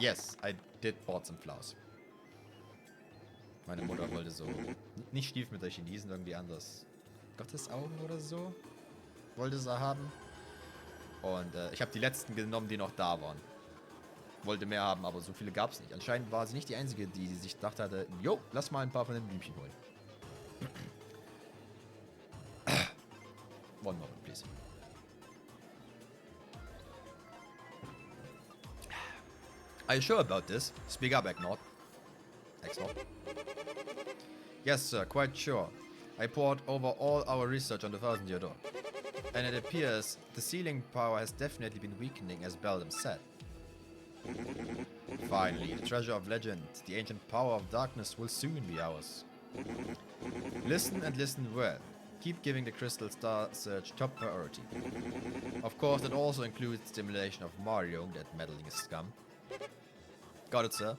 Yes, I did bought some flowers. Meine Mutter wollte so, nicht Stiefmütterchen, die hießen irgendwie anders. Gottesaugen oder so? Wollte sie haben. Und ich habe die letzten genommen, die noch da waren. Wollte mehr haben, aber so viele gab es nicht. Anscheinend war sie nicht die Einzige, die sich gedacht hatte, jo, lass mal ein paar von den Blümchen holen. One moment, please. Are you sure about this? Speak up, Eknord. Exnord. Yes, sir, quite sure. I poured over all our research on the Thousand Year Door. And it appears the sealing power has definitely been weakening, as Beldam said. Finally, the treasure of legend, the ancient power of darkness will soon be ours. Listen and listen well. Keep giving the Crystal Star search top priority. Of course, that also includes stimulation of Mario, that meddling scum. Got it, sir.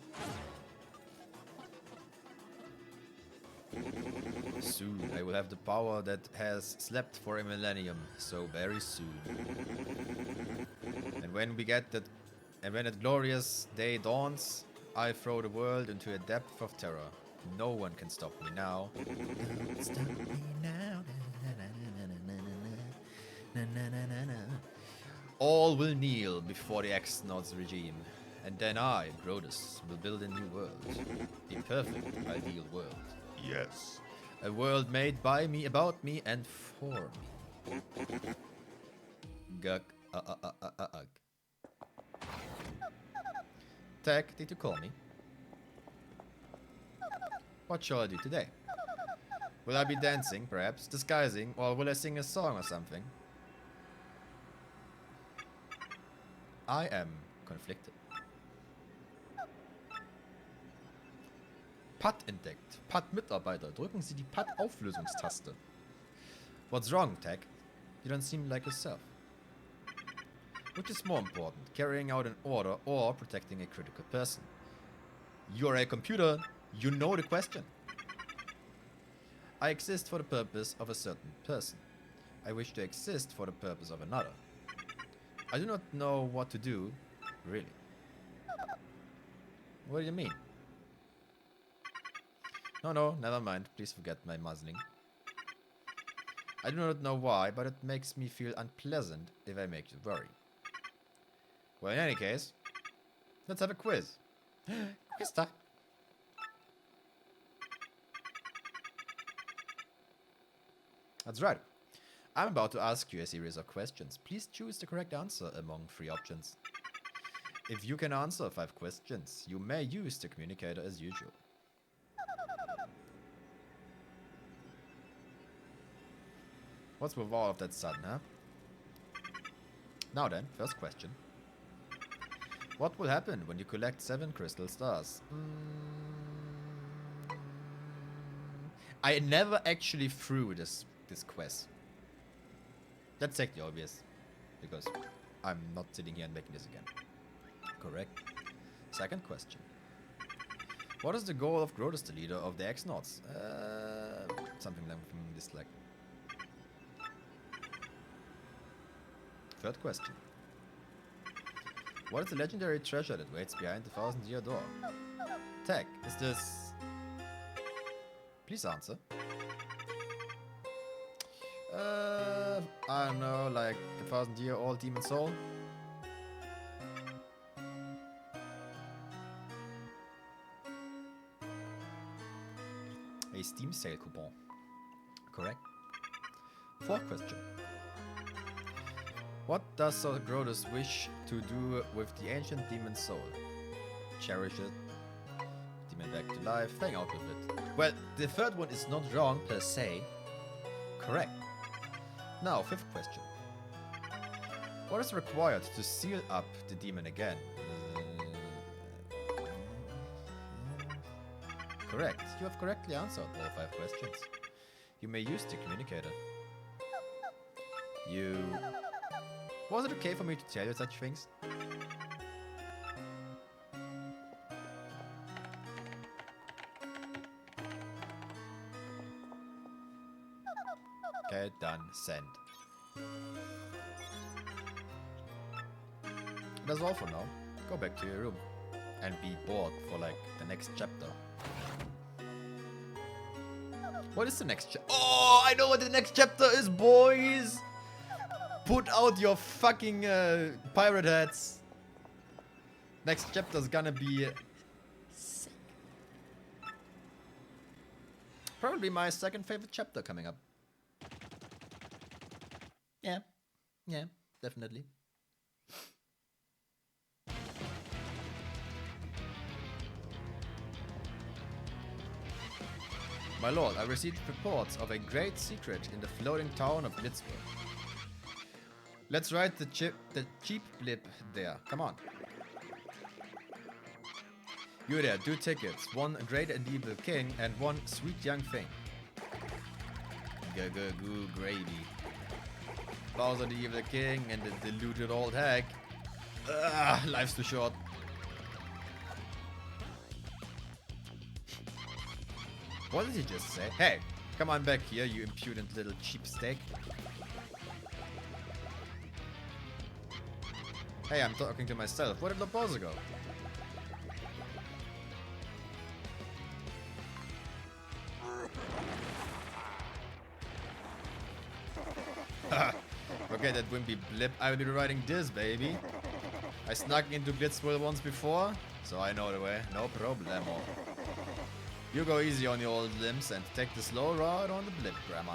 Soon I will have the power that has slept for a millennium, so very soon. And when that glorious day dawns, I throw the world into a depth of terror. No one can stop me now. Don't stop me now. All will kneel before the X-Nauts regime. And then I, Grodus, will build a new world. A perfect, ideal world. Yes. A world made by me, about me, and for me. Gug. Tech, did you call me? What shall I do today? Will I be dancing, perhaps, disguising, or will I sing a song or something? I am conflicted. PAD entdeckt. PAD-Mitarbeiter. Drücken Sie die PAD-Auflösungstaste. What's wrong, Tech? You don't seem like yourself. Which is more important, carrying out an order or protecting a critical person? You're a computer. You know the question. I exist for the purpose of a certain person. I wish to exist for the purpose of another. I do not know what to do, really. What do you mean? No, never mind. Please forget my muzzling. I do not know why, but it makes me feel unpleasant if I make you worry. Well, in any case, let's have a quiz. Quiz time. That's right. I'm about to ask you a series of questions. Please choose the correct answer among 3 options. If you can answer 5 questions, you may use the communicator as usual. What's with all of that sudden, huh? Now then, first question. What will happen when you collect 7 crystal stars? I never actually threw this quest. Let's take the obvious, because I'm not sitting here and making this again. Correct. Second question. What is the goal of Grodus, the leader of the X-Nauts? Something like this, like. Third question. What is the legendary treasure that waits behind the Thousand Year Door? Tech, is this... Please answer. I don't know, like the 1000-year-old demon soul? A Steam sale coupon. Correct. Fourth question. What does Sir Grodus wish to do with the ancient demon soul? Cherish it, demon back to life, hang out with it. Well, the third one is not wrong per se. Correct. Now, fifth question. What is required to seal up the demon again? Correct. You have correctly answered all 5 questions. You may use the communicator. Was it okay for me to tell you such things? Okay, done. Send. That's all for now. Go back to your room. and be bored for like the next chapter. What is the next chapter? Oh, I know what the next chapter is, boys! Put out your fucking pirate hats. Next chapter is gonna be sick. Probably my second favorite chapter coming up. Yeah, definitely. My lord, I received reports of a great secret in the floating town of Blitzburg. Let's ride the cheap blip there. Come on. You there, 2 tickets. 1 great and evil king and 1 sweet young thing. Goo gravy. Bowser the evil king and the deluded old hag. Ugh, life's too short. What did he just say? Hey, come on back here, you impudent little cheapsteak. Hey, I'm talking to myself. Where did the Bowser go? Okay, that wimpy blip. I will be riding this, baby. I snuck into Blitzworld once before, so I know the way. No problemo. You go easy on your old limbs and take the slow ride on the blip, Grandma.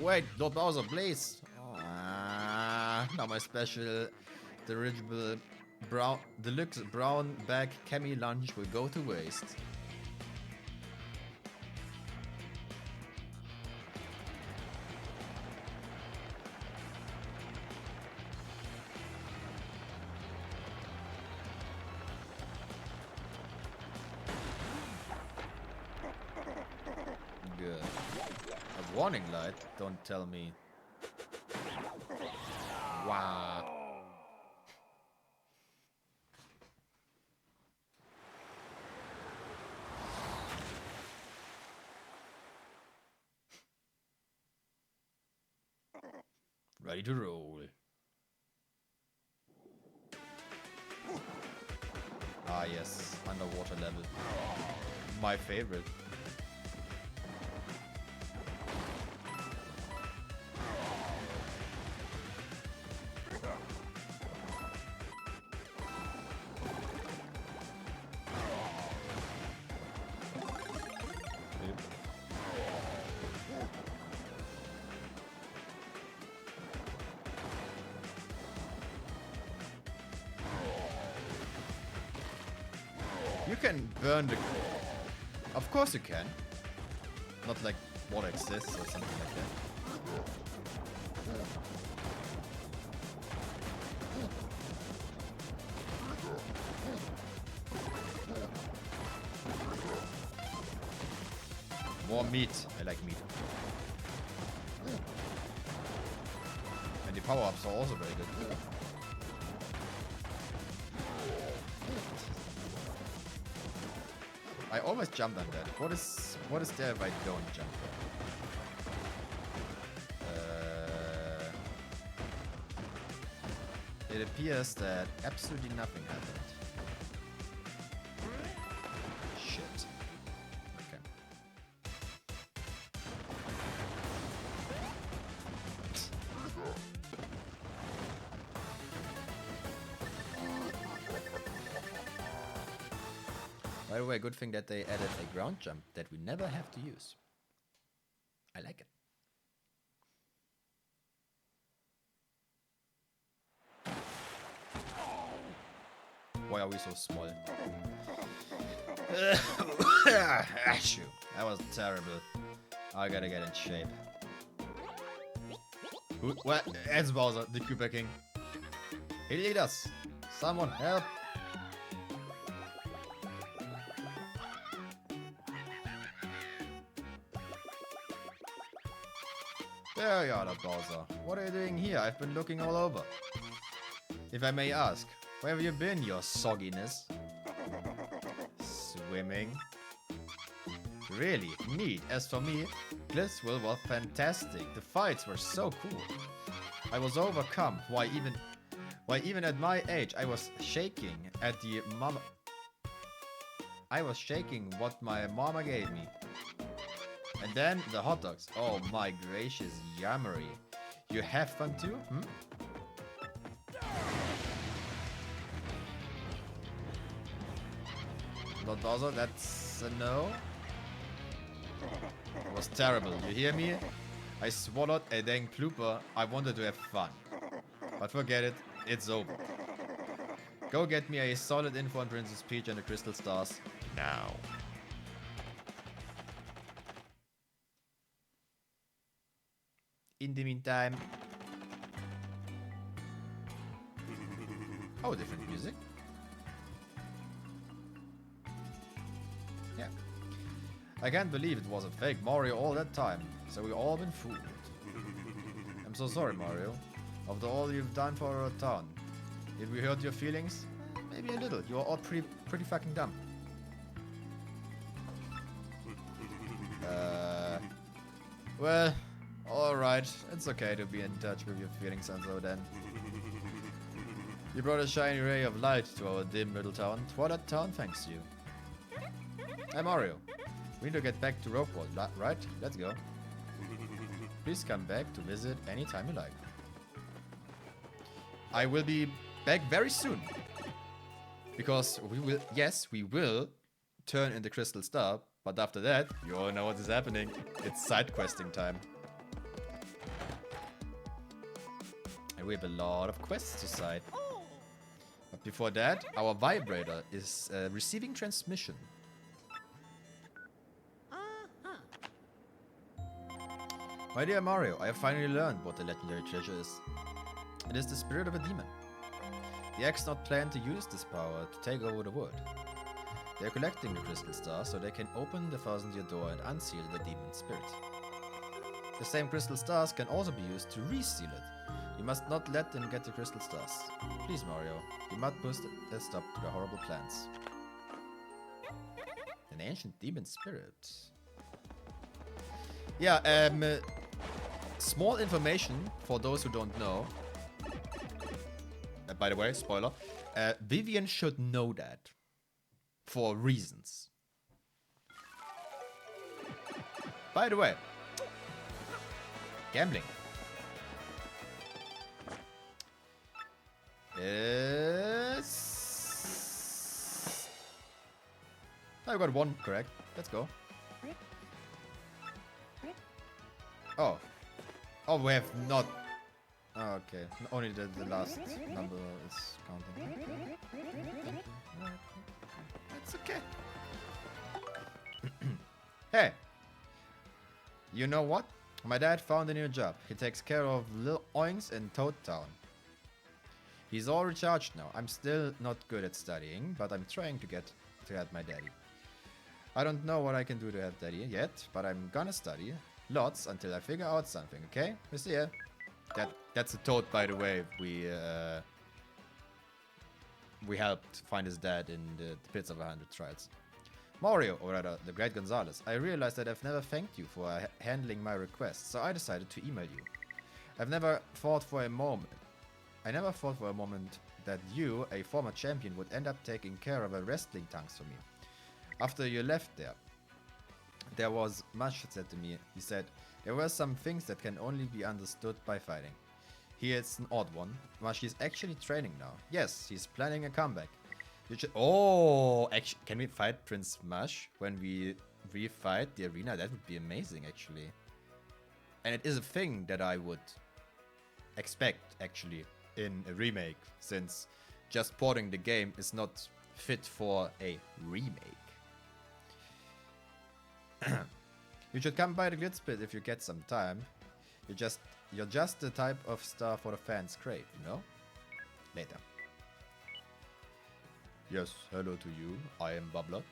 Wait, Lord Bowser, please. Now my special dirigible deluxe brown bag Kemi lunch will go to waste. Good. A warning light? Don't tell me. Wow. Ready to roll. Ah yes, underwater level. My favorite. You can burn the... Of course you can. Not like what exists or something like that. More meat. I like meat. And the power-ups are also very good. I always jump on that. What is there if I don't jump there? It appears that absolutely nothing happened. Shit. Okay. By the way, good thing that they added a ground jump that we never have to use. I like it. Why are we so small? Achoo. That was terrible. I gotta get in shape. What? It's Bowser, the Koopa King. He lead us. Someone help. There you are, Bowser. What are you doing here? I've been looking all over. If I may ask, where have you been, your sogginess? Swimming. Really neat. As for me, Glitzville was fantastic. The fights were so cool. I was overcome. Why even at my age, I was shaking at the mama. I was shaking what my mama gave me. And then the hot dogs. Oh my gracious, yummery. You have fun too? Not bother, that's a no. It was terrible, you hear me? I swallowed a dang blooper. I wanted to have fun. But forget it, it's over. Go get me a solid info on Princess Peach and the Crystal Stars now. In the meantime... Oh, different music. Yeah. I can't believe it was a fake Mario all that time. So we all been fooled. I'm so sorry, Mario. After all you've done for our town. Did we hurt your feelings? Maybe a little. You are all pretty fucking dumb. Well, alright. It's okay to be in touch with your feelings and so then. You brought a shiny ray of light to our dim little town. Twilight Town thanks you. Hey Mario. We need to get back to Rogue World, right? Let's go. Please come back to visit anytime you like. I will be back very soon. Because we will turn in the Crystal Star, but after that, you all know what is happening. It's side questing time. And we have a lot of quests to side. But before that, our vibrator is receiving transmission. My dear Mario, I have finally learned what the legendary treasure is. It is the spirit of a demon. The X-Not plan to use this power to take over the world. They are collecting the Crystal Stars so they can open the thousand-year door and unseal the demon spirit. The same Crystal Stars can also be used to reseal it. You must not let them get the Crystal Stars. Please, Mario, you must put a stop to the horrible plans. An ancient demon spirit. Yeah, small information for those who don't know. By the way, spoiler. Vivian should know that. For reasons. By the way. Gambling. I got one correct. Let's go. Oh. Oh, we have not... Oh, okay. Only the last number is counting. That's okay. Hey. You know what? My dad found a new job. He takes care of Lil Oinks in Toad Town. He's all recharged now. I'm still not good at studying, but I'm trying to help my daddy. I don't know what I can do to help daddy yet, but I'm gonna study lots until I figure out something, okay? We'll see ya. That's a Toad, by the way. We helped find his dad in the pits of 100 trials. Mario, or rather, the Great Gonzalez, I realized that I've never thanked you for handling my request, so I decided to email you. I never thought for a moment that you, a former champion, would end up taking care of a wrestling tanks for me. After you left there was much said to me. He said, there were some things that can only be understood by fighting. Here's an odd one. Mash is actually training now. Yes, he's planning a comeback. You should... Oh, actually, can we fight Prince Mash when we refight the arena? That would be amazing, actually. And it is a thing that I would expect, actually, in a remake, since just porting the game is not fit for a remake. You should come by the Glitz Pit if you get some time. You're just the type of star for the fans crave, you know? Later. Yes, hello to you. I am Bubbler.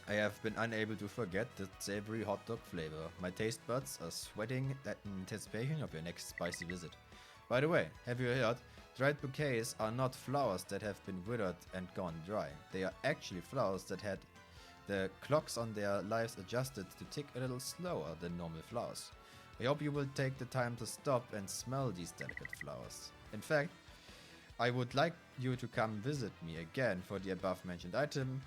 I have been unable to forget the savory hot dog flavor. My taste buds are sweating in anticipation of your next spicy visit. By the way, have you heard? Dried bouquets are not flowers that have been withered and gone dry. They are actually flowers that had the clocks on their lives adjusted to tick a little slower than normal flowers. I hope you will take the time to stop and smell these delicate flowers. In fact, I would like you to come visit me again for the above mentioned item.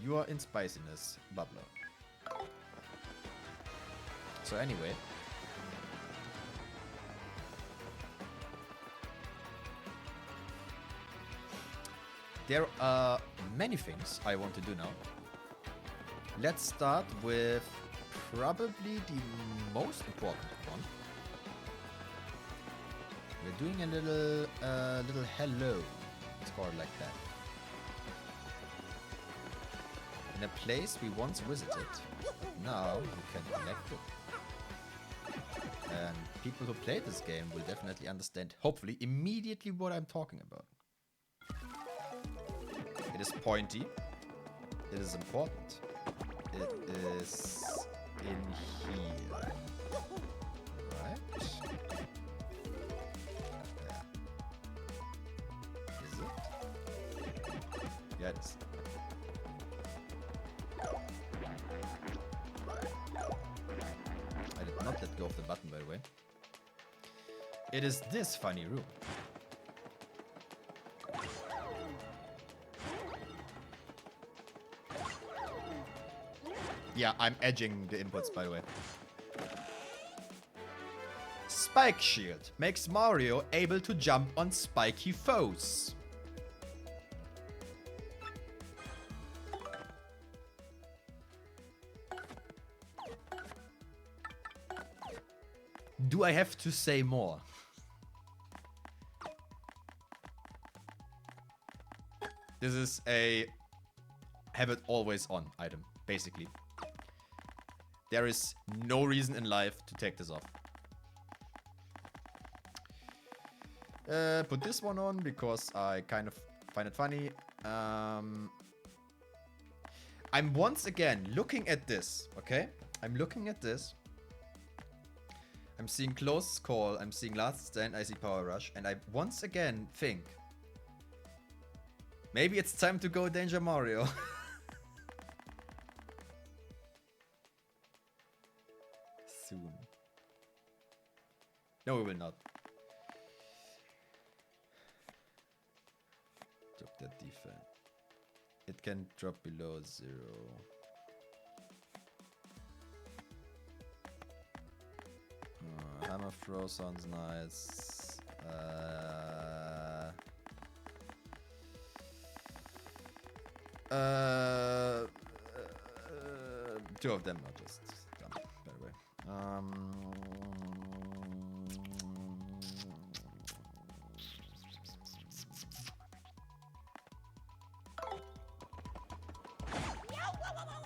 You are in spiciness, Bubbler. So anyway. There are many things I want to do now. Let's start with probably the most important one. We're doing a little hello. Let's call it like that. In a place we once visited. Now we can connect it. And people who play this game will definitely understand, hopefully, immediately what I'm talking about. It is pointy. It is important. It is in here. Right? There. Is it? Yeah, it is. I did not let go of the button, by the way. It is this funny room. Yeah, I'm edging the inputs, by the way. Spike Shield makes Mario able to jump on spiky foes. Do I have to say more? This is a have it always on item, basically. There is no reason in life to take this off. Put this one on because I kind of find it funny. I'm once again looking at this, okay? I'm looking at this. I'm seeing Close Call, I'm seeing Last Stand, I see Power Rush, and I once again think maybe it's time to go Danger Mario. Soon. No, we will not. Drop that defense. It can drop below 0. Hammer throw sounds nice. Two of them are just done, by the way.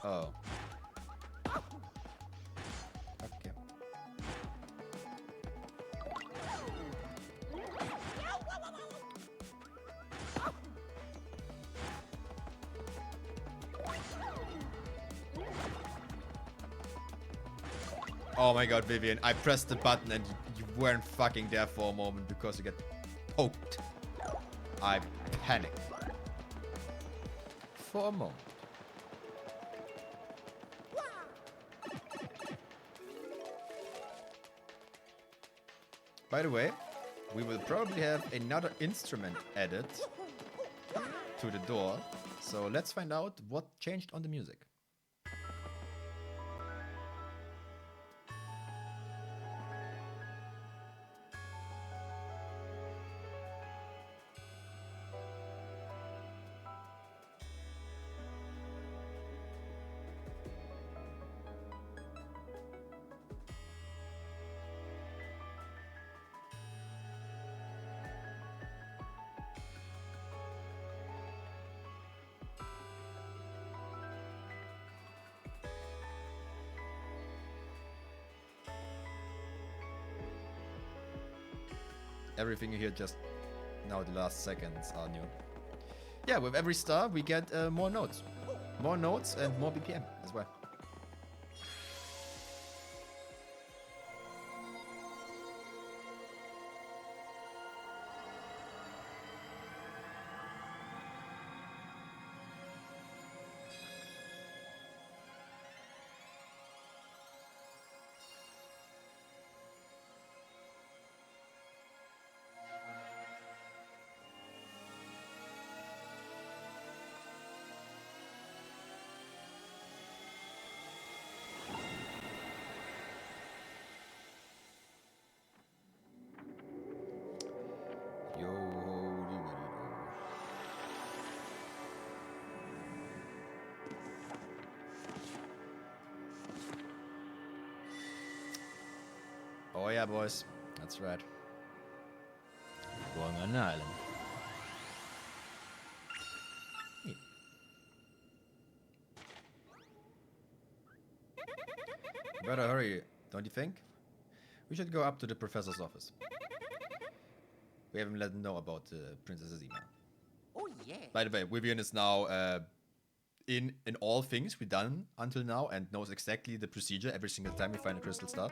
Oh. Okay. Oh my god, Vivian, I pressed the button and you weren't fucking there for a moment because you get poked. I panicked. For a moment. By the way, we will probably have another instrument added to the door. So let's find out what changed on the music. Everything here just now the last seconds are new. Yeah, with every star we get more notes. More notes and more BPM as well. Yo ho dee dee do. Oh yeah, boys. That's right. Going on an island. Neat. Better hurry, don't you think? We should go up to the professor's office. We haven't let him know about Princess's email. Oh yeah. By the way, Vivian is now in all things we've done until now and knows exactly the procedure every single time we find a crystal star.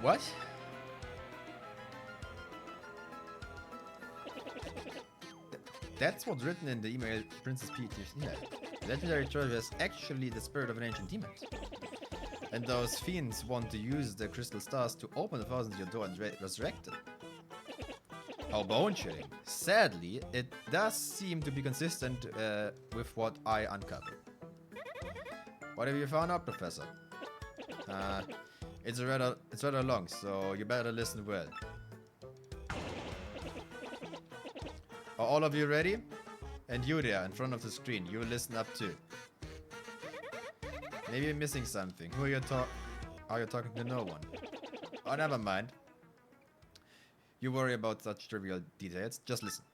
What? That's what's written in the email Princess Peach's email. The legendary treasure is actually the spirit of an ancient demon. And those fiends want to use the crystal stars to open the thousand-year door and resurrect it. How bone-chilling. Sadly, it does seem to be consistent with what I uncovered. What have you found out, Professor? It's rather long, so you better listen well. Are all of you ready? And you there, in front of the screen, you will listen up too. Maybe you're missing something. Are you talking to no one? Oh, never mind. You worry about such trivial details, just listen.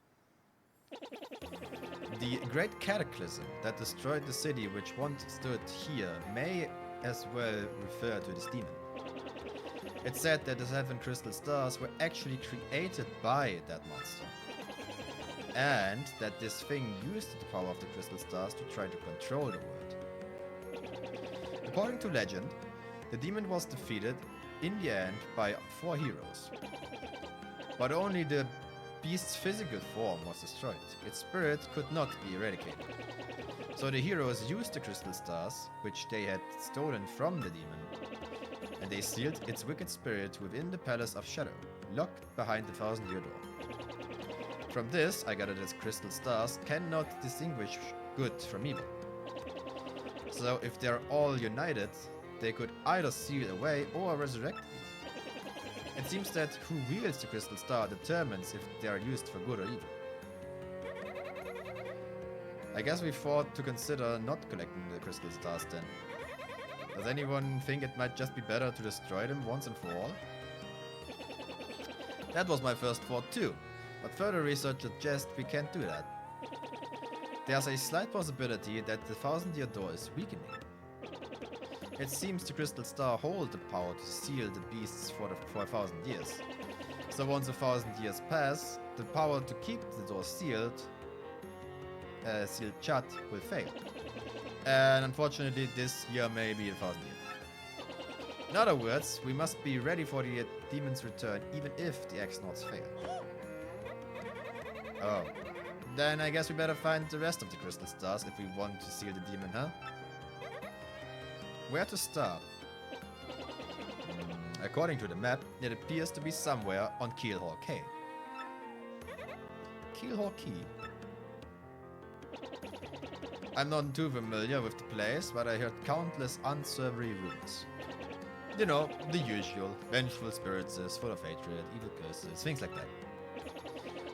The great cataclysm that destroyed the city which once stood here may as well refer to this demon. It's said that the 7 crystal stars were actually created by that monster. And that this thing used the power of the crystal stars to try to control the world. According to legend, the demon was defeated in the end by 4 heroes. But only the beast's physical form was destroyed. Its spirit could not be eradicated. So the heroes used the crystal stars, which they had stolen from the demon, and they sealed its wicked spirit within the Palace of Shadow, locked behind the thousand-year door. From this, I gather that crystal stars cannot distinguish good from evil. So if they're all united, they could either seal away or resurrect evil. It seems that who wields the crystal star determines if they are used for good or evil. I guess we thought to consider not collecting the crystal stars then. Does anyone think it might just be better to destroy them once and for all? That was my first thought too, but further research suggests we can't do that. There's a slight possibility that the thousand-year door is weakening. It seems the crystal star holds the power to seal the beasts for 1,000 years. So once 1,000 years pass, the power to keep the door sealed shut will fail. And unfortunately, this year may be 1,000 years. In other words, we must be ready for the demon's return even if the X-Nauts fail. Oh. Then I guess we better find the rest of the crystal stars if we want to seal the demon, huh? Where to start? According to the map, it appears to be somewhere on Keelhaul Cay. Keelhaul Key? I'm not too familiar with the place, but I heard countless unsavory rumors. You know, the usual. Vengeful spirits, full of hatred, evil curses, things like that.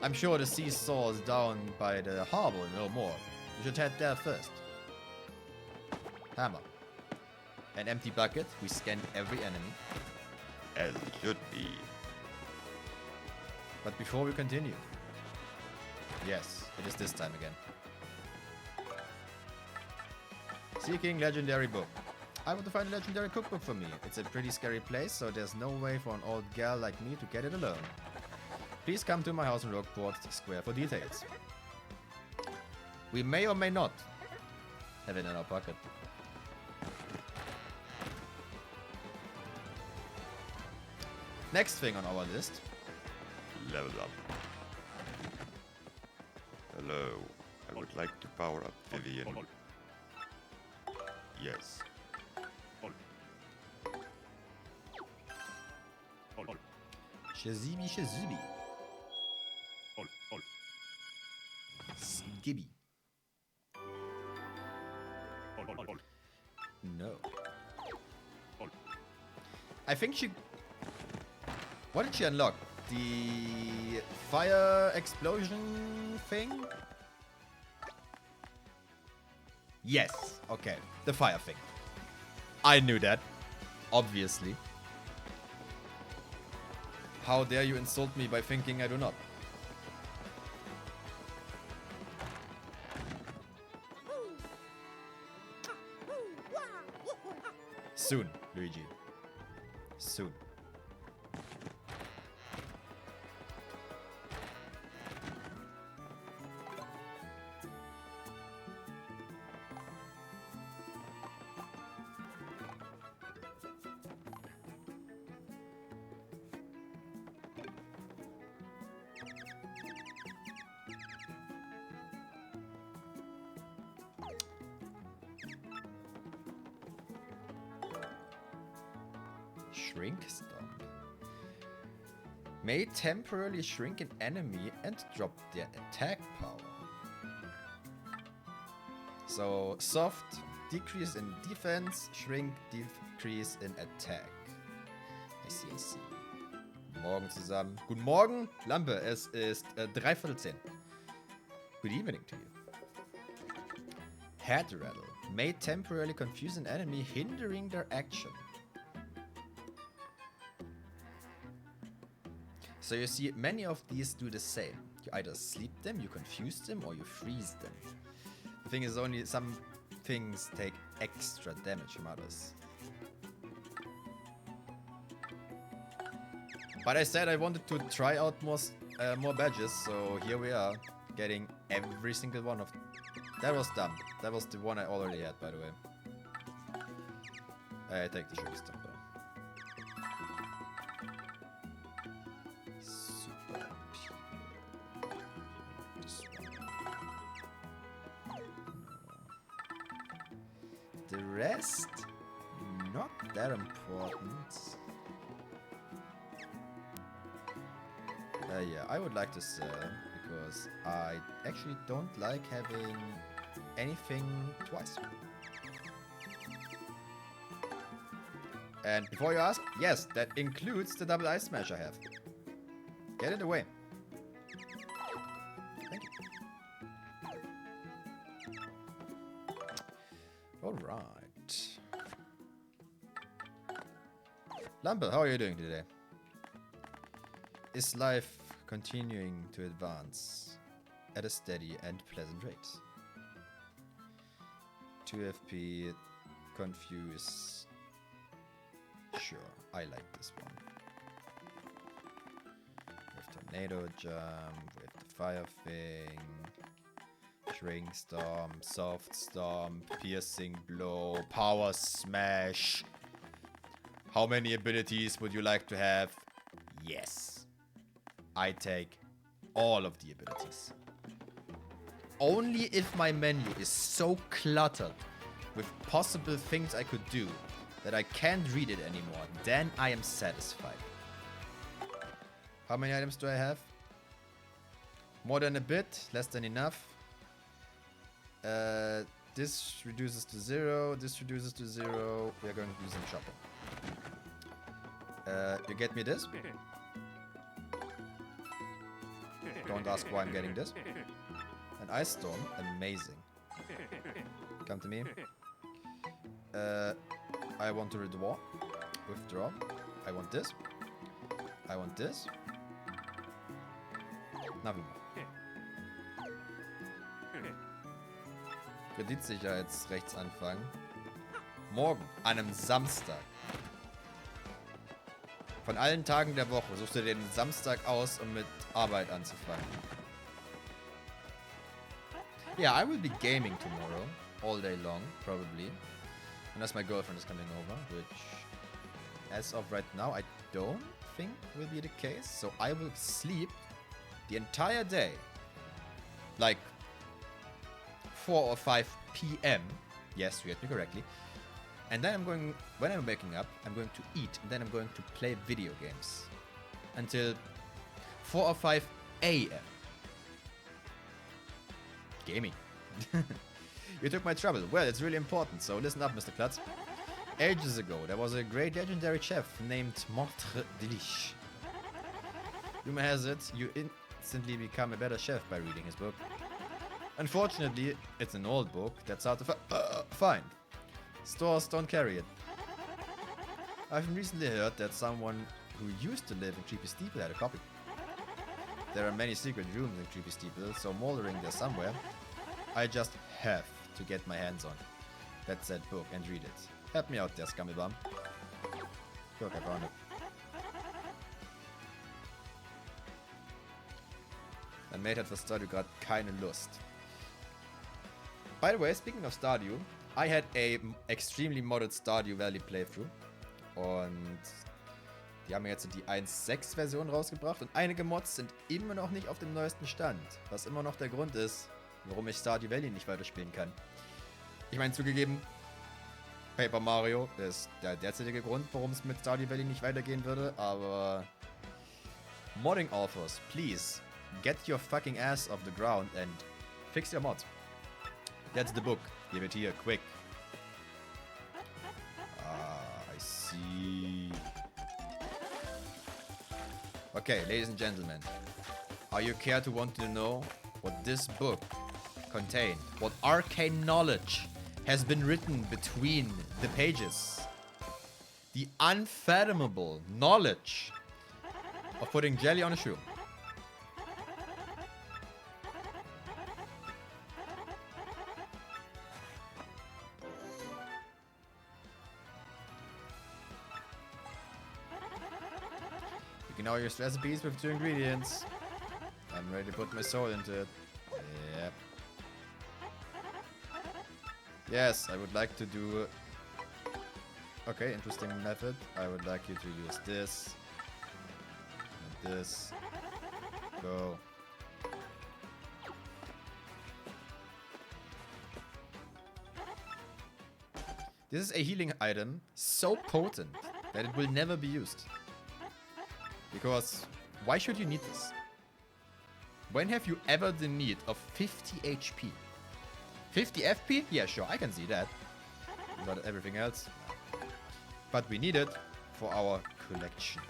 I'm sure the sea saws down by the harbor no more. We should head there first. Hammer. An empty bucket, we scanned every enemy. As it should be. But before we continue... Yes, it is this time again. Seeking legendary book. I want to find a legendary cookbook for me. It's a pretty scary place, so there's no way for an old gal like me to get it alone. Please come to my house in Rogueport Square for details. We may or may not have it in our pocket. Next thing on our list. Level up. Hello. I would like to power up Vivian. Yes. Shazibi Shazibi. Skibby. No. I think she... What did she unlock? The fire explosion thing? Yes. Okay. The fire thing. I knew that. Obviously. How dare you insult me by thinking I do not? Soon, Luigi. Soon. Shrink Stomp. May temporarily shrink an enemy and drop their attack power. So, soft, decrease in defense, shrink, decrease in attack. I see, I see. Guten Morgen zusammen. Guten Morgen, Lampe. Es ist 9:45. Good evening to you. Head Rattle. May temporarily confuse an enemy, hindering their action. So you see, many of these do the same. You either sleep them, you confuse them, or you freeze them. The thing is, only some things take extra damage from others. But I said I wanted to try out more badges, so here we are, getting every single one of them. That was dumb. That was the one I already had, by the way. I take the Shrink Stomp. The rest, not that important. Yeah, I would like to sell because I actually don't like having anything twice. And before you ask, yes, that includes the double ice smash I have. Get it away. Thank you. Alright. Lampe, how are you doing today? Is life continuing to advance at a steady and pleasant rate? 2 FP, confuse. Sure, I like this one. With tornado jump, with the fire thing, shrink stomp, soft stomp, piercing blow, power smash. How many abilities would you like to have? Yes. I take all of the abilities. Only if my menu is so cluttered with possible things I could do that I can't read it anymore, then I am satisfied. How many items do I have? More than a bit, less than enough. This reduces to 0, this reduces to 0. We are going to do some shopping. You get me this? Don't ask why I'm getting this. An Ice Storm, amazing. Come to me. I want to withdraw. I want this. I want this. Nothing more. Kreditsicherheitsrechtsanfang. Morgen, an einem Samstag. Von allen Tagen der Woche suchst du dir den Samstag aus, um mit Arbeit anzufangen. Yeah, I will be gaming tomorrow, all day long, probably. Unless my girlfriend is coming over, which, as of right now, I don't think will be the case. So I will sleep the entire day. Like 4 or 5 p.m. Yes, you heard me correctly. And then when I'm waking up, I'm going to eat, and then I'm going to play video games until 4 or 5 a.m. Gaming. You took my trouble. Well, it's really important, so listen up, Mr. Klutz. Ages ago, there was a great legendary chef named Montre Delich. Rumor has it, you instantly become a better chef by reading his book. Unfortunately, it's an old book that's hard to find. Stores don't carry it. I've recently heard that someone who used to live in Creepy Steeple had a copy. There are many secret rooms in Creepy Steeple, so moldering there somewhere. I just have to get my hands on that said book and read it. Help me out there, Scummelbum. Look, I found it. Mein Mate hat für Stardew gerade keine Lust. By the way, speaking of Stardew, I had a extremely modded Stardew Valley playthrough. Und die haben jetzt die 1.6 Version rausgebracht und einige Mods sind immer noch nicht auf dem neuesten Stand. Was immer noch der Grund ist, warum ich Stardew Valley nicht weiterspielen kann. Ich meine, zugegeben, Paper Mario ist der derzeitige Grund, warum es mit Stardew Valley nicht weitergehen würde, aber Modding Authors, please, get your fucking ass off the ground and fix your mods. That's the book. Give it here, quick. Ah, I see. Okay, ladies and gentlemen, are you care to want to know what this book contained? What arcane knowledge has been written between the pages? The unfathomable knowledge of putting jelly on a shoe. You can now use recipes with 2 ingredients. I'm ready to put my soul into it. Yep. Yes, I would like to do... Okay, interesting method. I would like you to use this. And this. Go. This is a healing item so potent that it will never be used. Because why should you need this? When have you ever the need of 50 HP? 50 FP? Yeah, sure, I can see that. But everything else? No. But we need it for our collection.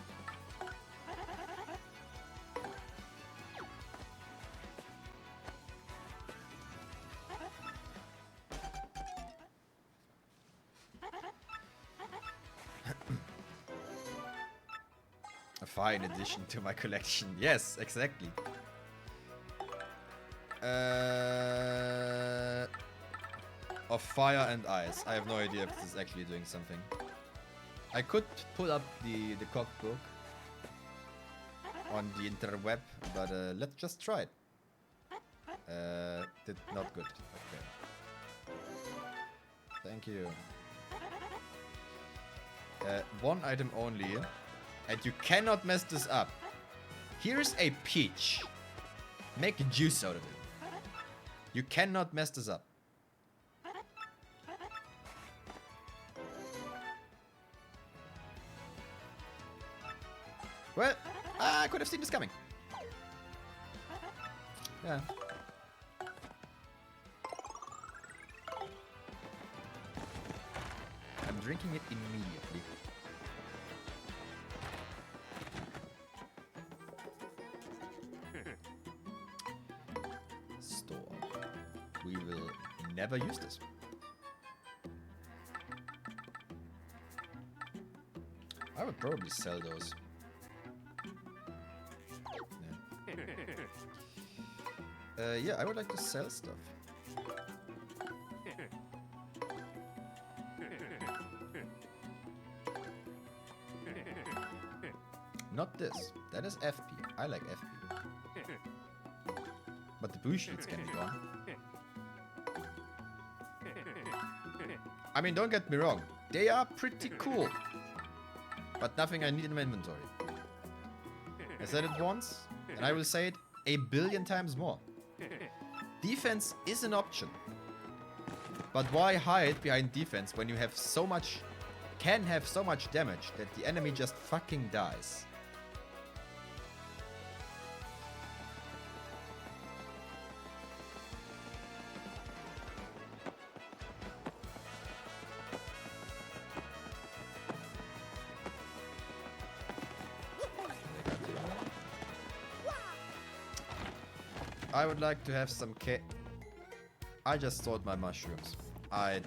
A fine addition to my collection. Yes, exactly. Of fire and ice. I have no idea if this is actually doing something. I could pull up the cookbook on the interweb, but let's just try it. Did not good. Okay. Thank you. One item only, and you cannot mess this up. Here's a peach. Make a juice out of it. You cannot mess this up. Well, I could have seen this coming. Yeah. I'm drinking it immediately. Store. We will never use this. I would probably sell those. Yeah, I would like to sell stuff. Not this. That is FP. I like FP. But the blue sheets can be gone. I mean, don't get me wrong. They are pretty cool. But nothing I need in my inventory. I said it once, and I will say it a billion times more. Defense is an option. But why hide behind defense when you have so much... can have so much damage that the enemy just fucking dies? I would like to have some cake. I just sold my mushrooms. I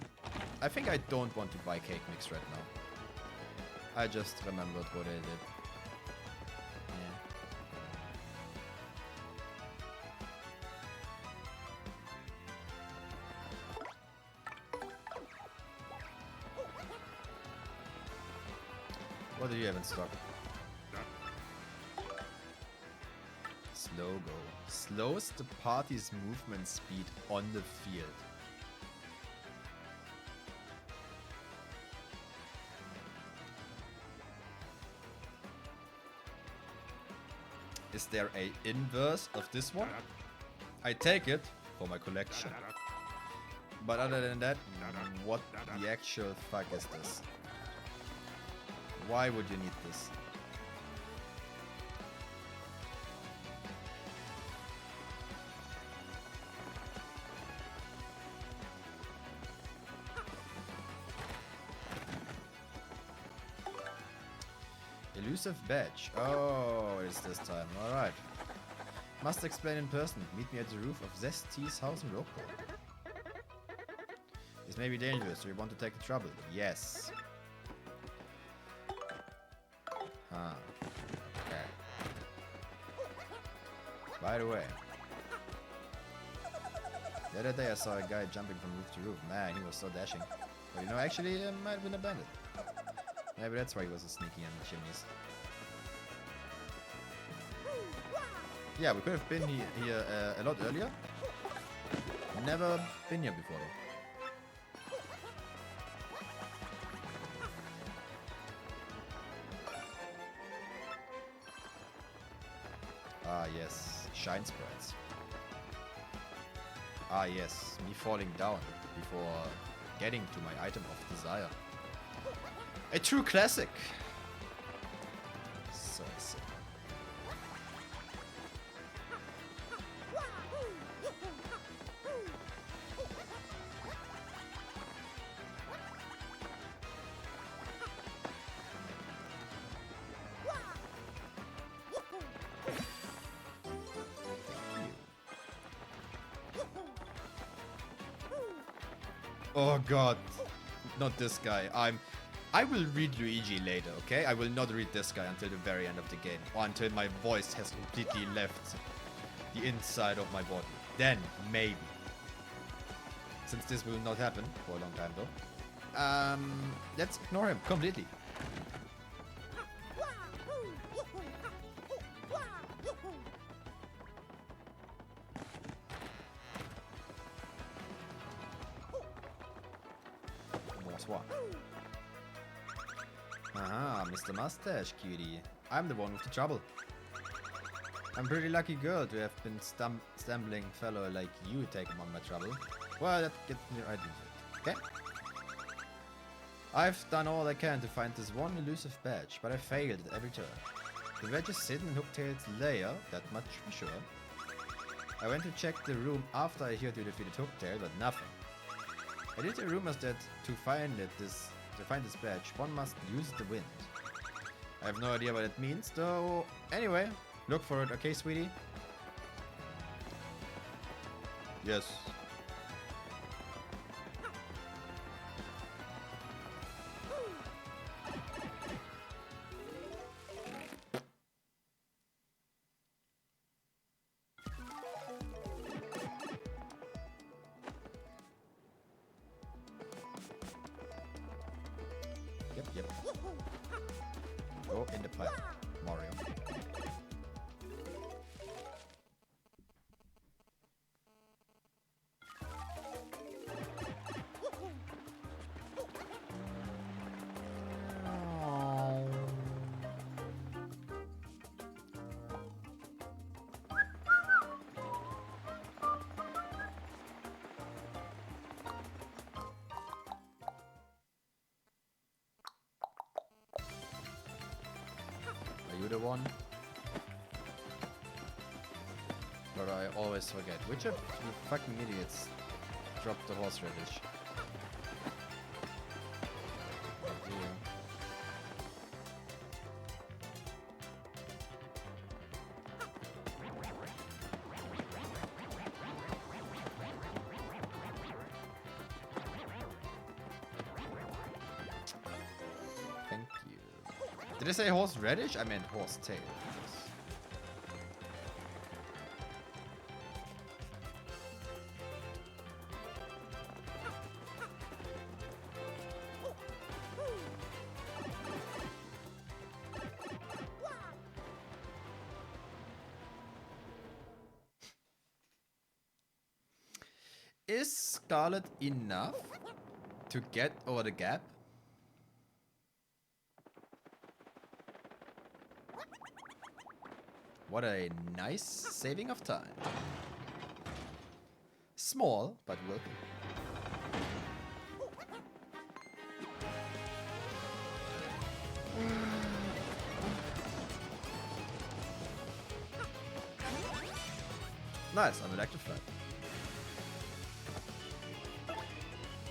think I don't want to buy cake mix right now. I just remembered what I did. Yeah. What do you have in stock? Slow go. Slows the party's movement speed on the field. Is there a inverse of this one? I take it for my collection. But other than that, what the actual fuck is this? Why would you need this? Elusive badge. Oh, it's this time. Alright. Must explain in person. Meet me at the roof of Zesti's house in Roko. This may be dangerous, so you want to take the trouble? Yes. Huh. Okay. By the way. The other day I saw a guy jumping from roof to roof. Man, he was so dashing. But you know, actually, he might have been a bandit. Maybe that's why he was so sneaky on the chimneys. Yeah, we could have been here a lot earlier. Never been here before though. Ah yes, shine sprites. Ah yes, me falling down before getting to my item of desire. A true classic. So sick. Oh god. Not this guy. I will read Luigi later, okay? I will not read this guy until the very end of the game. Or until my voice has completely left the inside of my body. Then, maybe. Since this will not happen for a long time though. Let's ignore him completely. Bonsoir. Aha, Mr. Mustache Cutie. I'm the one with the trouble. I'm a pretty lucky girl to have been stumbling fellow like you taking on my trouble. Well, that gets me right into it, okay? I've done all I can to find this one elusive badge, but I failed at every turn. The badge is hidden in Hooktail's lair, that much for sure. I went to check the room after I heard you defeated Hooktail, but nothing. I did hear rumors that to find this badge, one must use the wind. I have no idea what it means, though. Anyway, look for it, okay, sweetie? Yes. Yep. Go in the pipe, Mario. Are you the one? But I always forget. Which of you fucking idiots dropped the horseradish? Oh dear. Did I say horseradish? I meant horsetail. Is Scarlet enough to get over the gap? What a nice saving of time. Small, but welcome. Nice, I'm electrified.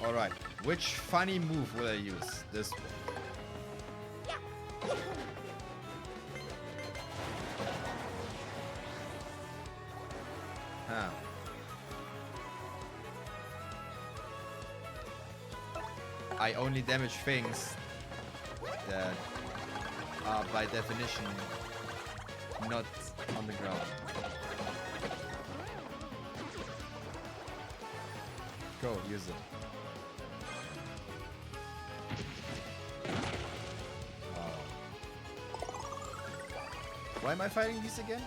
Alright, which funny move will I use? This one. Huh. I only damage things that are by definition not on the ground. Go, use it. Why am I fighting these again?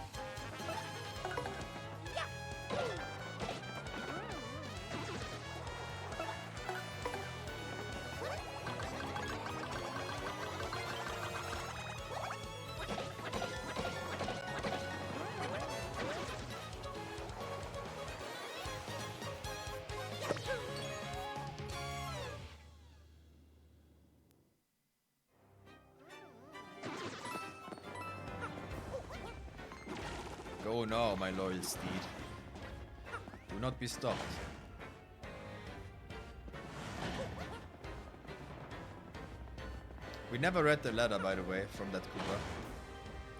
Go now, my loyal steed. Do not be stopped. We never read the letter, by the way, from that Koopa.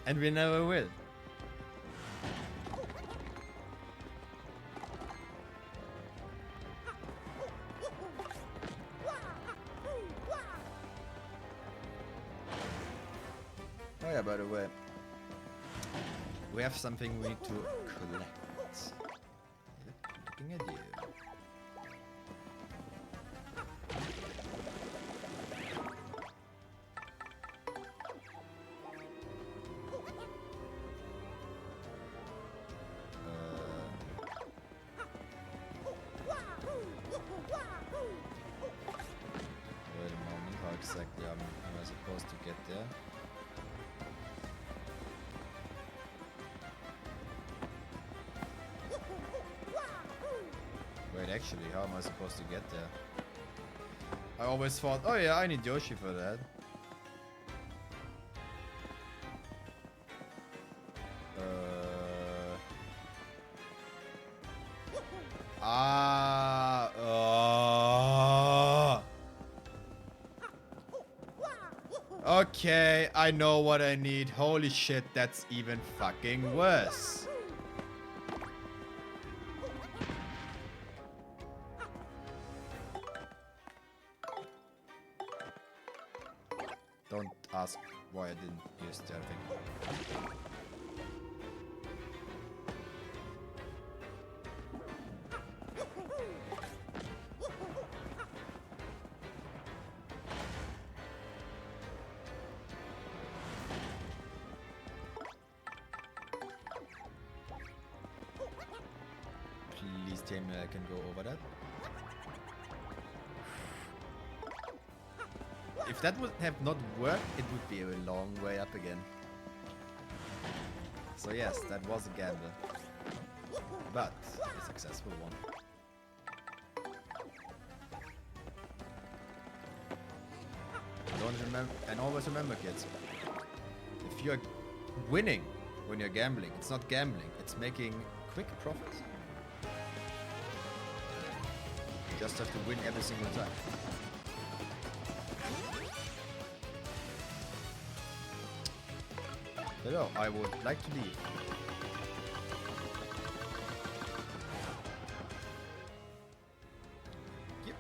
And we never will. Oh yeah, by the way. We have something we need to collect. Looking at you. Wait a moment, how exactly am I supposed to get there? Wait, actually, how am I supposed to get there? I always thought, oh yeah, I need Yoshi for that. Okay, I know what I need. Holy shit, that's even fucking worse. Don't ask why I didn't use the other thing. Please tell me I can go over that. If that would have not worked, it would be a long way up again. So yes, that was a gamble. But a successful one. Don't remember, and always remember, kids. If you're winning when you're gambling, it's not gambling, it's making quick profits. You just have to win every single time. Hello, I would like to leave. Yep.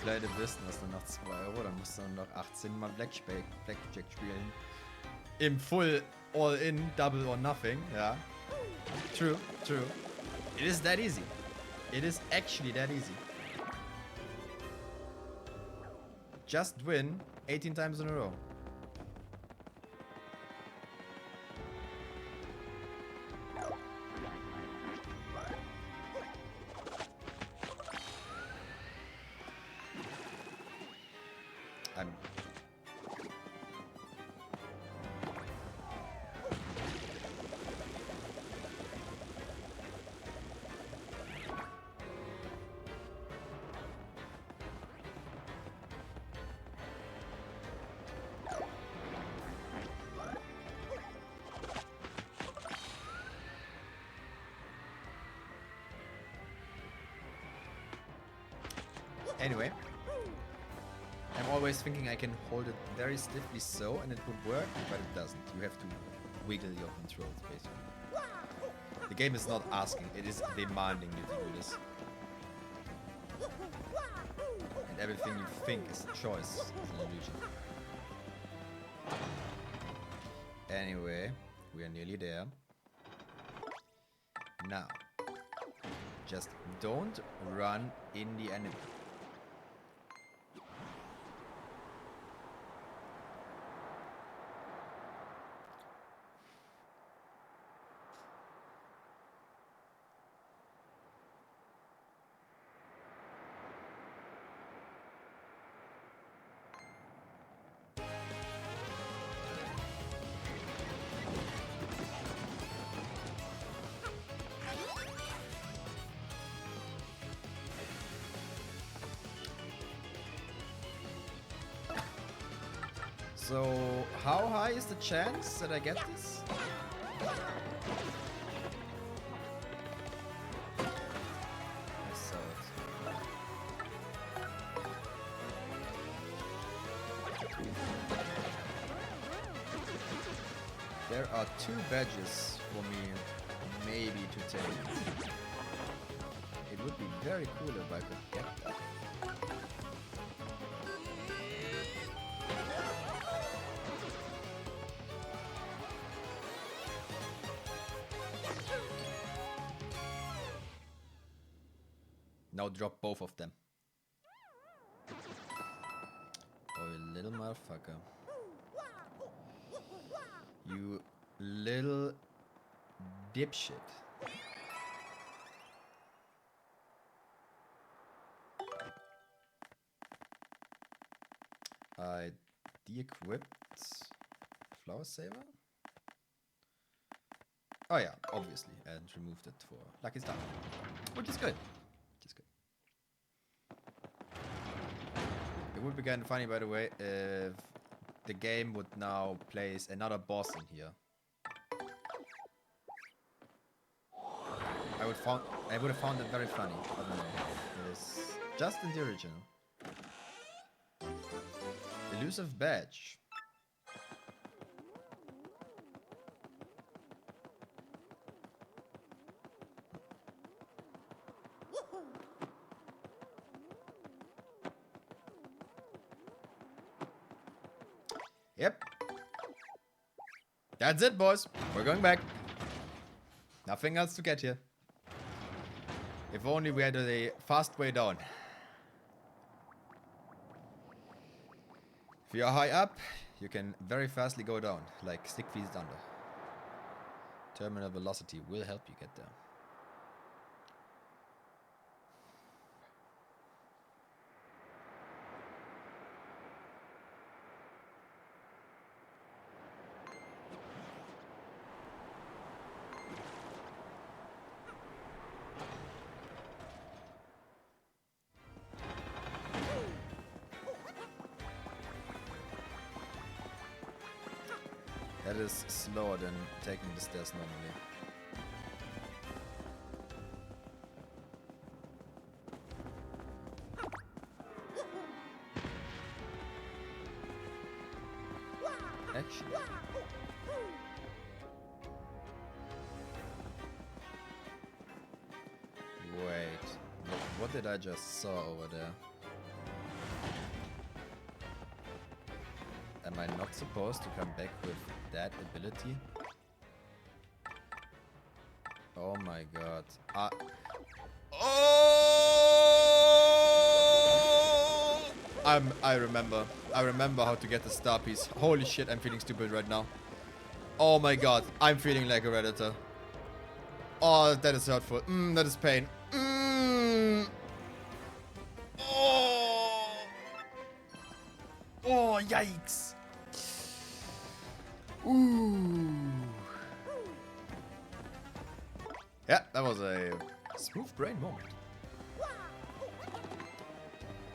Pleite bist, dann hast du noch 2 Euro, dann musst du noch 18 Mal Blackjack spielen. Im Full All-In, Double or Nothing, ja. True, true. It is that easy. It is actually that easy. Just win 18 times in a row. Anyway, I'm always thinking I can hold it very stiffly so and it would work, but it doesn't. You have to wiggle your controls, basically. The game is not asking, it is demanding you to do this. And everything you think is a choice is an illusion. Anyway, we are nearly there. Now, just don't run in the enemy. So, how high is the chance that I get this? I saw it. There are 2 badges for me, maybe to take. It would be very cool if I could get that. Now drop both of them. Oh, you little motherfucker. You little dipshit. I de-equipped Flower Saver. Oh yeah, obviously, and removed it for Lucky Star, which is good. It would be kind of funny, by the way, if the game would now place another boss in here. I would have found it very funny, but no, it is just in the original. Elusive badge. Yep. That's it, boys. We're going back. Nothing else to get here. If only we had a fast way down. If you are high up, you can very fastly go down, like 6 feet under. Terminal velocity will help you get there. That is slower than taking the stairs normally. Actually. Wait. What did I just saw over there? Am I not supposed to come back with that ability? Oh my god. Oh! I remember. I remember how to get the star piece. Holy shit, I'm feeling stupid right now. Oh my god, I'm feeling like a Redditor. Oh, that is hurtful. That is pain. Oh! Oh, yikes. Ooh. Yeah, that was a smooth brain moment.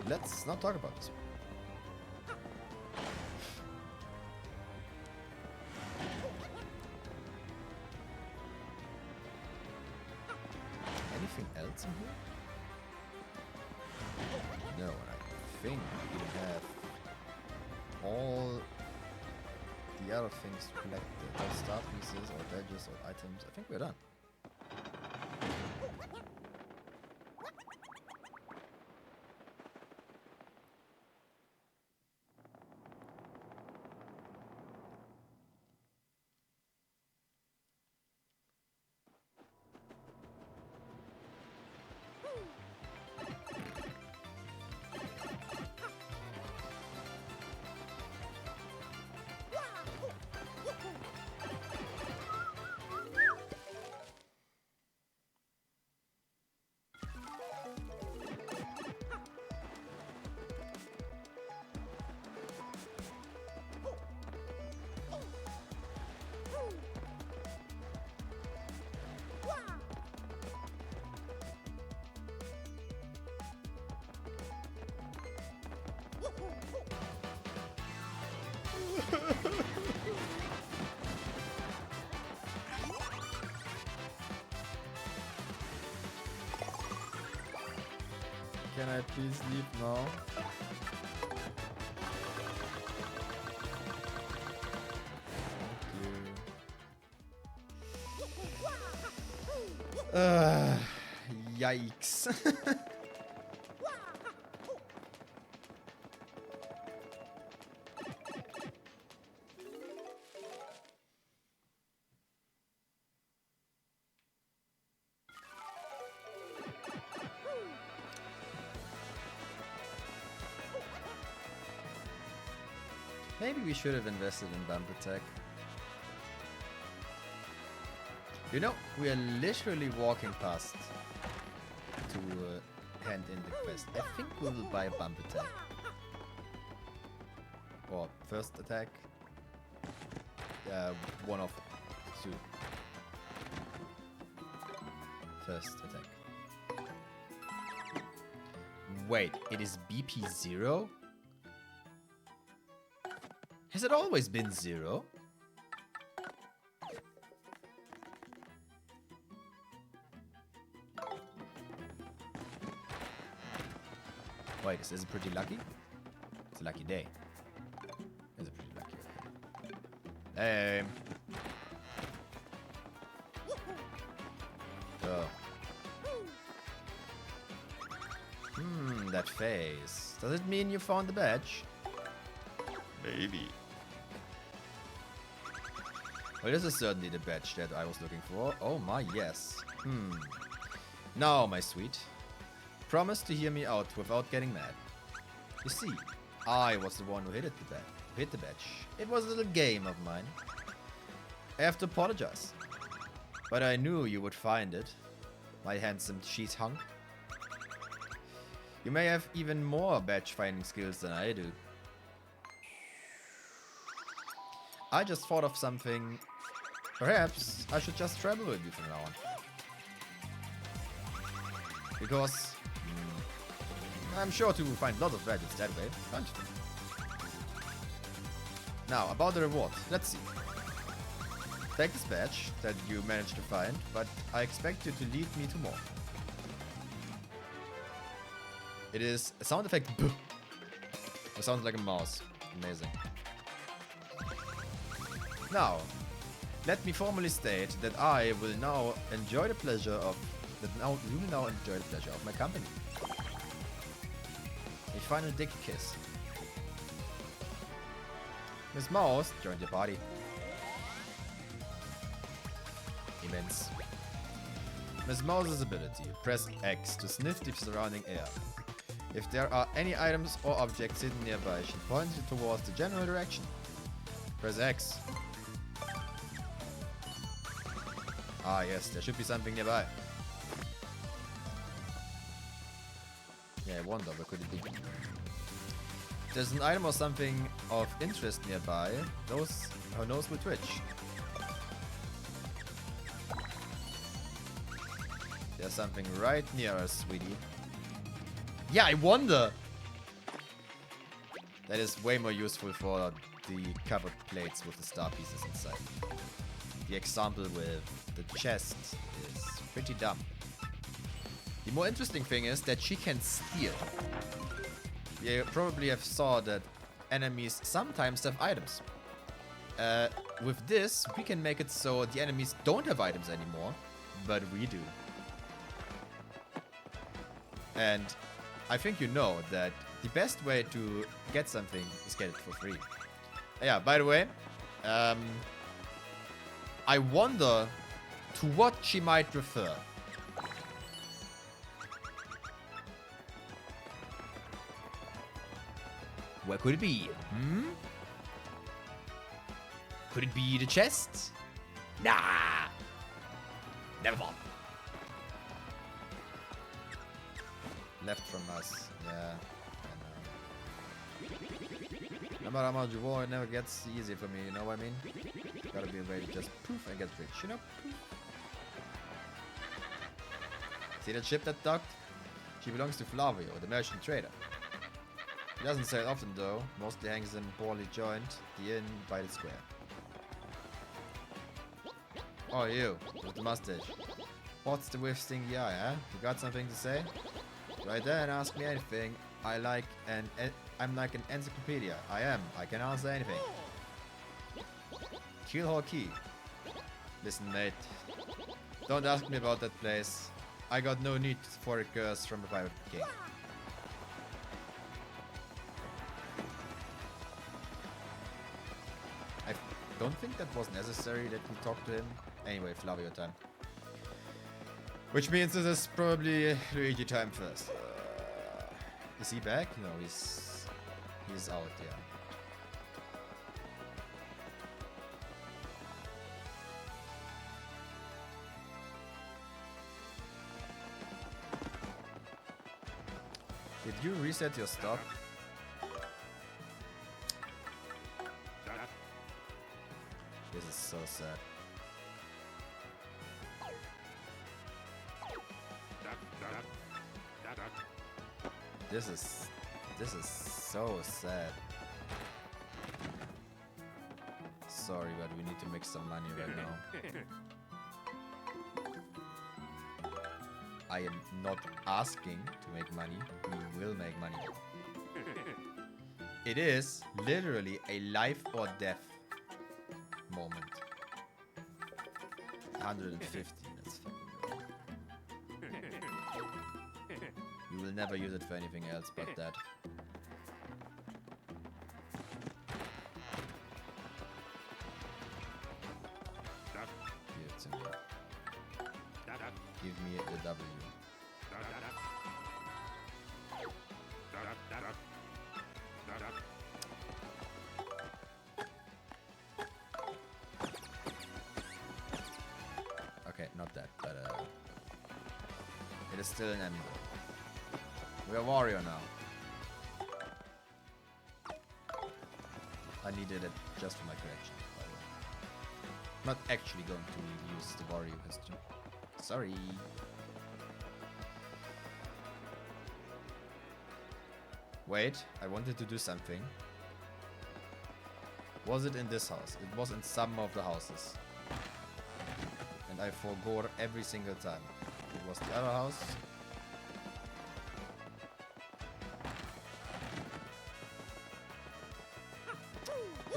Let's not talk about this. Anything else in here? No, I think we have all the other things to collect. The star pieces or badges or items. I think we're done. Can I please leave now? Thank you. Yikes. Maybe we should have invested in bump attack. You know, we are literally walking past to hand in the quest. I think we will buy a bump attack. Or first attack. One of two. First attack. Wait, it is BP 0? Has it always been 0? Wait, is this pretty lucky? It's a lucky day. It's a pretty lucky. Hey. Oh. That face. Does it mean you found the badge? Maybe. Well, this is certainly the badge that I was looking for. Oh my, yes. Now, my sweet. Promise to hear me out without getting mad. You see, I was the one who hit the badge. It was a little game of mine. I have to apologize. But I knew you would find it, my handsome cheese hunk. You may have even more badge finding skills than I do. I just thought of something. Perhaps I should just travel with you from now on. Because I'm sure to find lots of badges that way, aren't you? Now, about the reward. Let's see. Take this badge that you managed to find, but I expect you to lead me to more. It is a sound effect. It sounds like a mouse. Amazing. Now, let me formally state that I will now enjoy the pleasure of my company. A final dick kiss. Miss Mouse joined your party. Immense. Miss Mouse's ability. Press X to sniff the surrounding air. If there are any items or objects hidden nearby, she points you towards the general direction. Press X. Ah yes, there should be something nearby. Yeah, I wonder, where could it be? If there's an item or something of interest nearby, her nose will twitch. There's something right near us, sweetie. Yeah, I wonder! That is way more useful for the covered plates with the star pieces inside. The example with the chest is pretty dumb. The more interesting thing is that she can steal. You probably have saw that enemies sometimes have items. With this, we can make it so the enemies don't have items anymore, but we do. And I think you know that the best way to get something is get it for free. Yeah, by the way, I wonder to what she might refer. Where could it be? Hmm? Could it be the chest? Nah! Never. Left from us. Yeah. No matter how much you war, it never gets easy for me, you know what I mean? Gotta be a way to just poof and get rich, you know? Poof. See that ship that docked? She belongs to Flavio, the merchant trader. He doesn't sail often though, mostly hangs in poorly joined, the inn by the square. Oh, you, with the mustache. What's the with stingy eye, huh? You got something to say? Right there and ask me anything. I'm like an encyclopedia. I am. I can answer anything. Keelhaul Key. Listen, mate. Don't ask me about that place. I got no need for a curse from a pirate king. I don't think that was necessary that we talk to him. Anyway, Flavio time. Which means this is probably Luigi time first. Is he back? No, he's out, yeah. Did you reset your stop? This is so sad. This is so sad. Sorry, but we need to make some money right now. I am not asking to make money. We will make money. It is literally a life or death moment. 150. That's fucking good. You will never use it for anything else but that. Give it to me. Give me the W. Okay, not that, but it is still an ember. We are warrior now. I needed it just for my collection, by the way. Not actually going to use the warrior costume. Sorry. Wait, I wanted to do something. Was it in this house? It was in some of the houses. And I forgot every single time. It was the other house.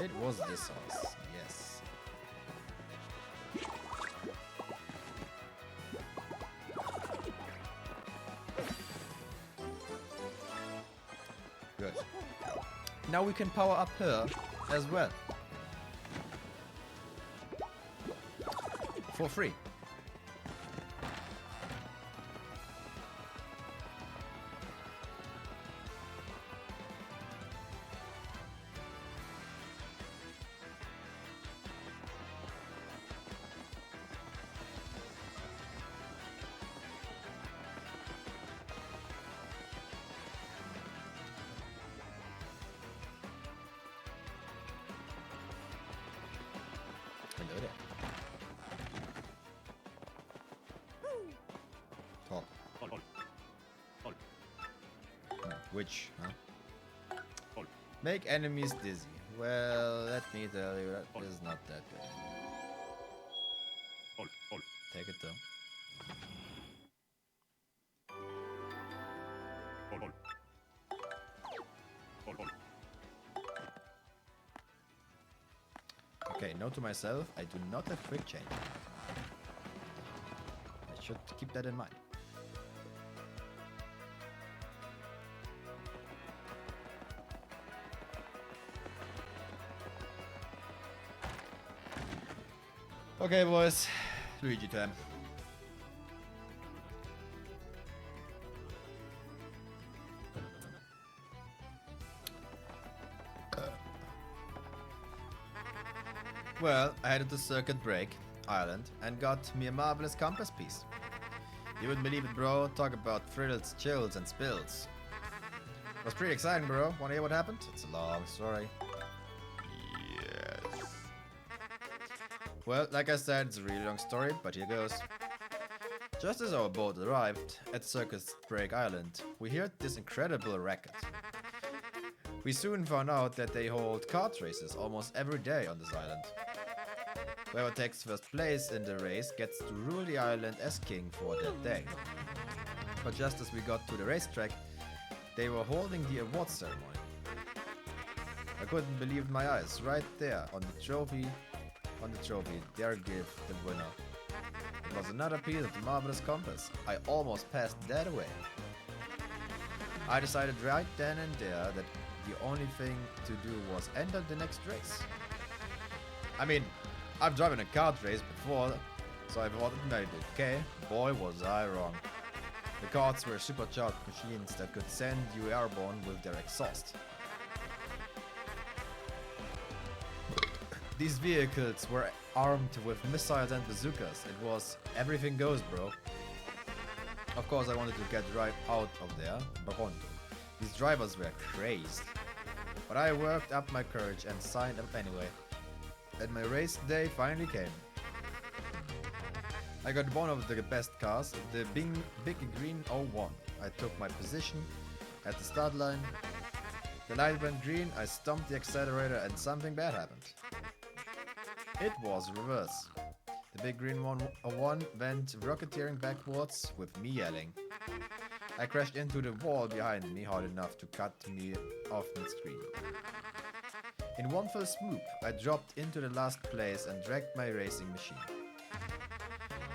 It was this house, yes. Good. Now we can power up her as well. For free. Hello there. Talk. Which, huh? Make enemies dizzy. Well, let me tell you, that is not that good. Take it though. Okay, note to myself, I do not have quick change. I should keep that in mind. Okay, boys. Luigi time. Well, I headed to Circuit Break Island and got me a marvelous compass piece. You wouldn't believe it, bro. Talk about thrills, chills, and spills. It was pretty exciting, bro. Wanna hear what happened? It's a long story. Yes. Well, like I said, it's a really long story, but here goes. Just as our boat arrived at Circuit Break Island, we heard this incredible racket. We soon found out that they hold kart races almost every day on this island. Whoever takes first place in the race gets to rule the island as king for that day. But just as we got to the racetrack, they were holding the award ceremony. I couldn't believe my eyes. Right there on the trophy, there give the winner. It was another piece of the marvelous compass. I almost passed that away. I decided right then and there that the only thing to do was enter the next race. I mean, I've driven a kart race before, so I thought it maybe. Okay, boy was I wrong. The karts were supercharged machines that could send you airborne with their exhaust. These vehicles were armed with missiles and bazookas. It was everything goes, bro. Of course, I wanted to get right out of there, pronto. These drivers were crazed. But I worked up my courage and signed up anyway. And my race day finally came. I got one of the best cars, the big green 01. I took my position at the start line. The light went green, I stomped the accelerator and something bad happened. It was reverse. The big green 101 went rocketeering backwards with me yelling. I crashed into the wall behind me hard enough to cut me off mid-screen. In one fell swoop, I dropped into the last place and dragged my racing machine.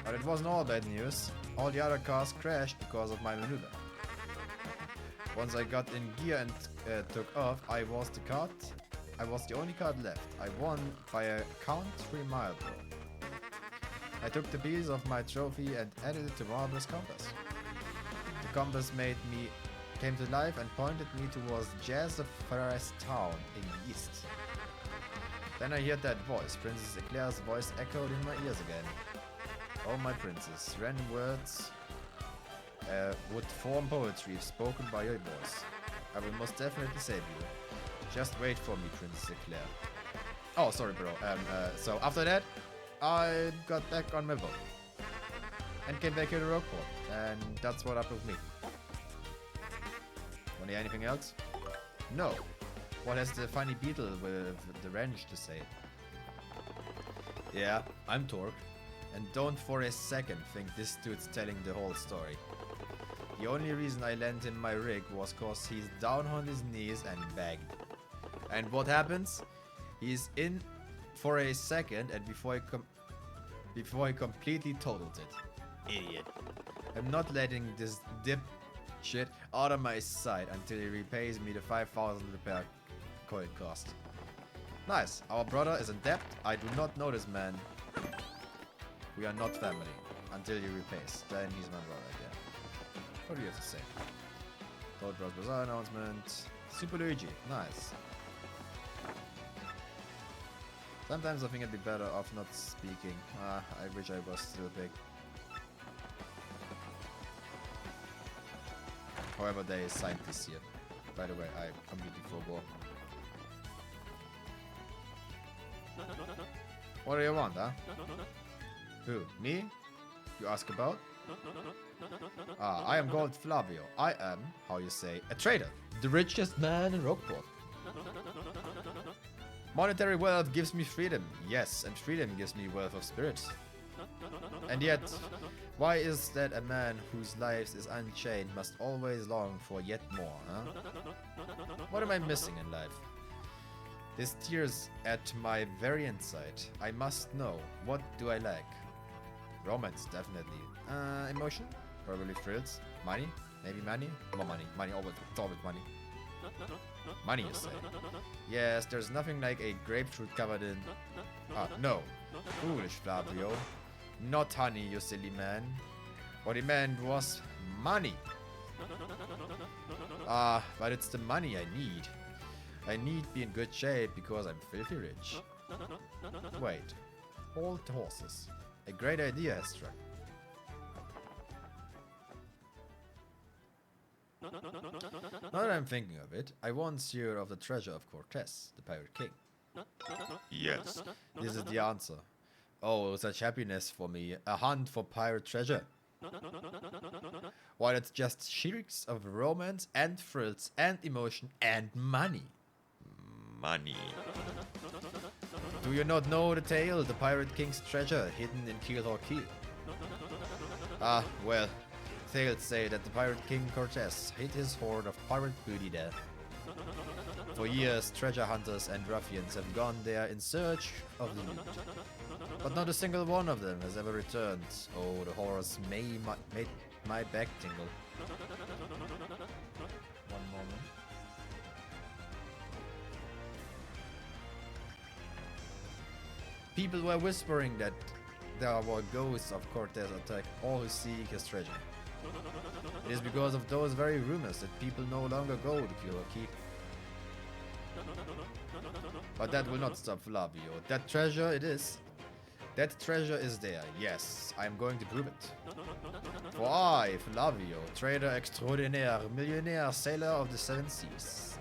But it wasn't all bad news. All the other cars crashed because of my maneuver. Once I got in gear and took off, I was the only card left. I won by a count 3 mile though. I took the piece of my trophy and added it to Marvel's compass. The compass came to life and pointed me towards Jazz of Forest Town in the east. Then I heard that voice. Princess Eclair's voice echoed in my ears again. Oh my princess, random words would form poetry if spoken by your voice. I will most definitely save you. Just wait for me, Princess Eclair. Oh, sorry, bro. So after that, I got back on my boat and came back here to Rogueport, and that's what up with me. Want to hear anything else? No. What has the funny beetle with the wrench to say? Yeah, I'm Torque, and don't for a second think this dude's telling the whole story. The only reason I lent him my rig was cause he's down on his knees and begged. And what happens? He's in for a second, and before he completely totaled it. Idiot. I'm not letting this dip shit out of my sight until he repays me the 5,000 repair coin cost. Nice. Our brother is in debt. I do not know this man. We are not family. Until you repays. Then he's my brother, yeah. What do you have to say? Toad Bros Bazaar announcement. Super Luigi. Nice. Sometimes I think it'd be better off not speaking. I wish I was still big. However, there is scientists here. By the way, I completely forgot. What do you want, huh? Who? Me? You ask about? I am called Flavio. I am, how you say, a trader. The richest man in Rogueport. Monetary wealth gives me freedom. Yes, and freedom gives me wealth of spirit. And yet, why is that a man whose life is unchained must always long for yet more, huh? What am I missing in life? This tears at my very inside. I must know. What do I lack? Romance, definitely. Emotion? Probably thrills. Money? Maybe money? More money. Money, always money. Money, you say? Yes, there's nothing like a grapefruit covered in... no. Foolish Flavio. Not honey, you silly man. What he meant was money. But it's the money I need. I need be in good shape because I'm filthy rich. Wait. Hold the horses. A great idea has struck. Now that I'm thinking of it, I once heard of the treasure of Cortez, the Pirate King. Yes. This is the answer. Oh, such happiness for me. A hunt for pirate treasure. While it's just shrieks of romance and thrills and emotion and money. Money. Do you not know the tale, the Pirate King's treasure hidden in Keelhaw Key? Well, tales say that the Pirate King Cortez hid his hoard of pirate booty there. For years, treasure hunters and ruffians have gone there in search of the loot. But not a single one of them has ever returned. Oh, the horrors made my back tingle. One moment. People were whispering that there were ghosts of Cortez attack all who seek his treasure. It is because of those very rumors that people no longer go to Keelhaw Keep. But that will not stop Flavio. That treasure it is. That treasure is there, yes. I am going to prove it. For I, Flavio, trader extraordinaire, millionaire, sailor of the seven seas.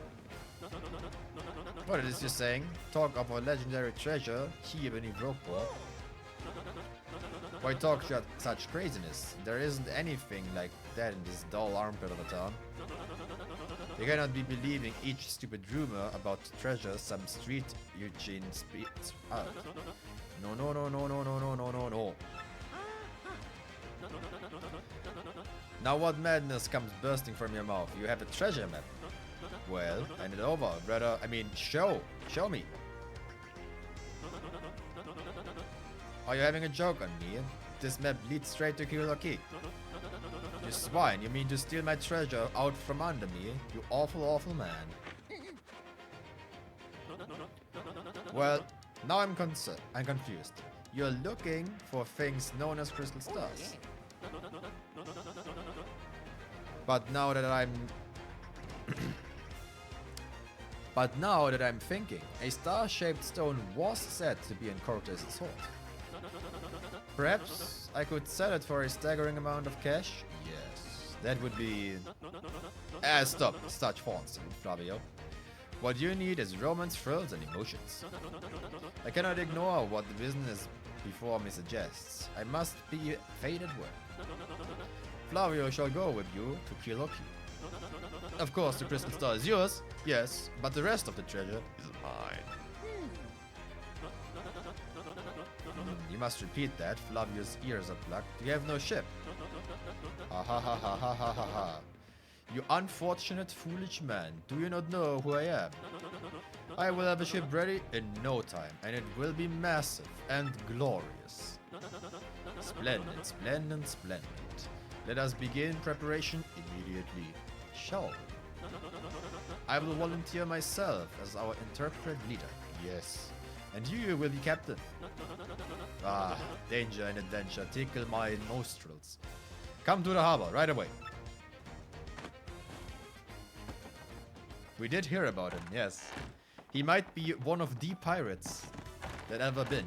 What is you saying? Talk of a legendary treasure here beneath Rogueport. Why talk such craziness? There isn't anything like that in this dull armpit of a town. You cannot be believing each stupid rumor about treasure some street urchin speaks out. No. Now what madness comes bursting from your mouth? You have a treasure map. Well, hand it over, brother. I mean, show me. Are you having a joke on me? This map leads straight to Keelhaw Key. You swine, you mean to steal my treasure out from under me? You awful, awful man. Well, now I'm confused. You're looking for things known as crystal stars. But now that I'm thinking, a star-shaped stone was said to be in Cortez's hoard. Perhaps I could sell it for a staggering amount of cash? Yes, that would be... stop, such fancy, Flavio. What you need is romance, thrills, and emotions. I cannot ignore what the business before me suggests. I must be fate at work. Flavio shall go with you to Keelhaw Key. Of course, the crystal star is yours, yes, but the rest of the treasure Is mine. You must repeat that. Flavio's ears are plugged. You have no ship. Ha ha ha ha ha ha ha ha. You unfortunate foolish man. Do you not know who I am? I will have a ship ready in no time, and it will be massive and glorious. Splendid, splendid, splendid. Let us begin preparation immediately. Shall we? I will volunteer myself as our interpreter leader. Yes. And you will be captain. Danger and adventure tickle my nostrils. Come to the harbor, right away. We did hear about him, yes. He might be one of the pirates that ever been.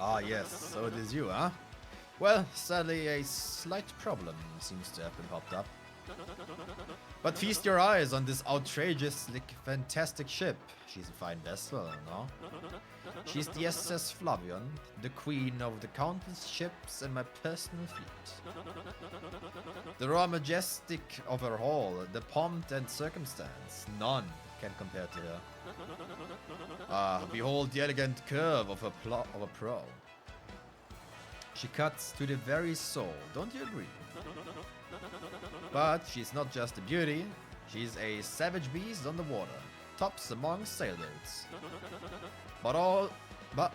Ah, yes, so it is you, huh? Well, sadly, a slight problem seems to have been popped up. But feast your eyes on this outrageously fantastic ship. She's a fine vessel, no? She's the SS Flavion, the queen of the countless ships in my personal fleet. The raw majestic of her hull, the pomp and circumstance, none can compare to her. Ah, behold the elegant curve of a prow. She cuts to the very soul, don't you agree? But she's not just a beauty, she's a savage beast on the water, tops among sailboats. But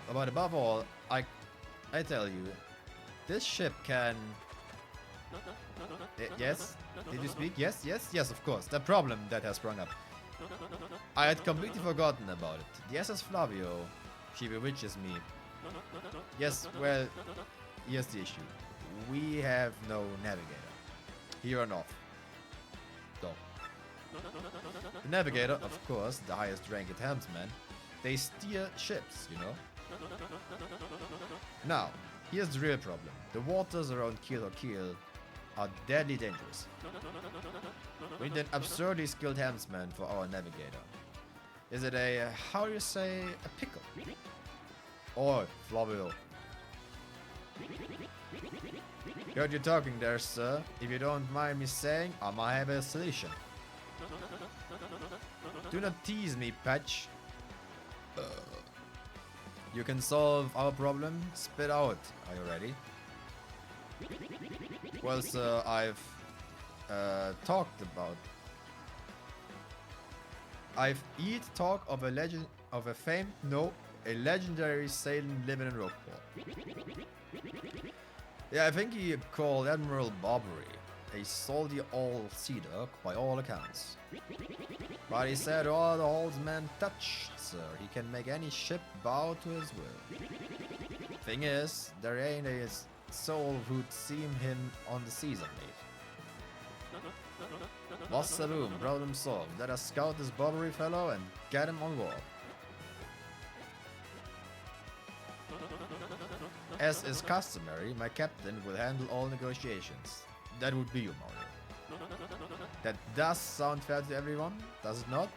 above all, I tell you, this ship can... Yes? Did you speak? Yes, yes, yes, of course. The problem that has sprung up. I had completely forgotten about it. The SS Flavio, she bewitches me. Yes, well, here's the issue. We have no navigator. Here and off. Though. The navigator, of course, the highest ranked helmsman, they steer ships, you know. Now, here's the real problem. The waters around Kiel or Kiel are deadly dangerous. We need an absurdly skilled helmsman for our navigator. Is it a, how do you say, a pickle? Or Flavio. Heard you talking there, sir. If you don't mind me saying, I might have a solution. Do not tease me, Patch. You can solve our problem. Spit out. Are you ready? Well, sir, I've talked about. I've talk of a legend of a a legendary sailing living in Rockport. Yeah, I think he called Admiral Barbary, a salty old sea dog by all accounts. But he said all the oarsmen touch, sir. He can make any ship bow to his will. Thing is, there ain't a soul who'd seen him on the season, mate. Lost saloon, problem solved. Let us scout this Barbary fellow and get him on board. As is customary, my captain will handle all negotiations. That would be you, Mario. That does sound fair to everyone, does it not?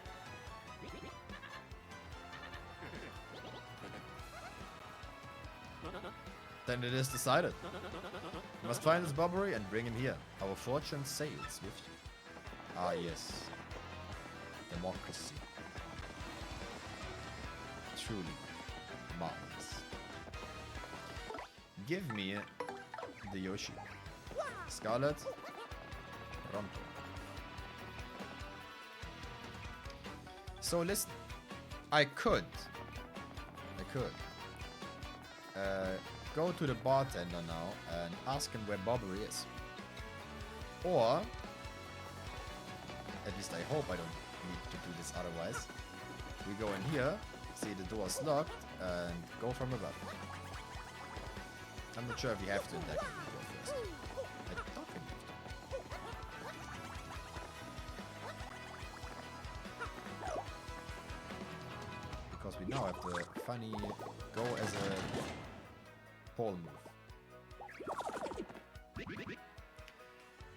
Then it is decided. You must find this Barbary and bring him here. Our fortune sails with you. Ah, yes. Democracy. Truly marvelous. Give me the Yoshi. Scarlet. Ronto. So listen. I could go to the bartender now and ask him where Barbary is. Or, at least I hope I don't need to do this otherwise. We go in here, see the door's locked, and go from above. I'm not sure if you have to in that door first. I don't think you have to. Because we now have the funny go as a pole move.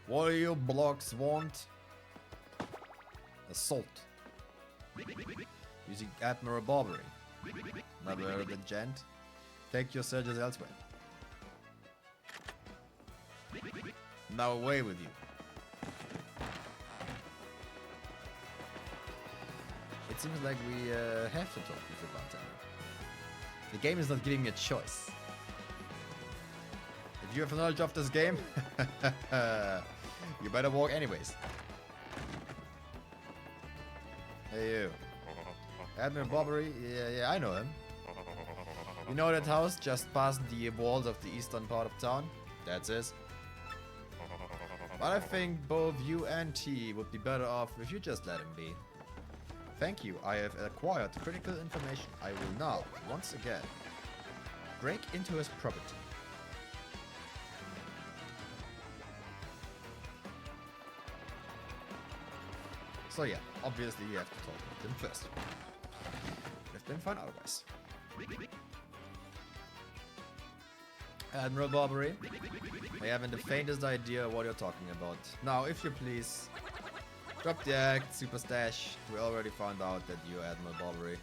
What do you blocks want? Assault. Using Admiral Barbary. Never heard of the gent. Take your surges elsewhere. Now away with you. It seems like we have to talk with the bartender. The game is not giving me a choice. If you have knowledge of this game, you better walk anyways. Hey you. Admiral Bobbery? Yeah, I know him. You know that house just past the walls of the eastern part of town? That's it. But I think both you and T would be better off if you just let him be. Thank you, I have acquired critical information. I will now, once again, break into his property. So yeah, obviously you have to talk with him first. Would have been fun otherwise. Admiral Barbary, I haven't the faintest idea what you're talking about. Now, if you please, drop the act, Super Stash. We already found out that you're Admiral Barbary.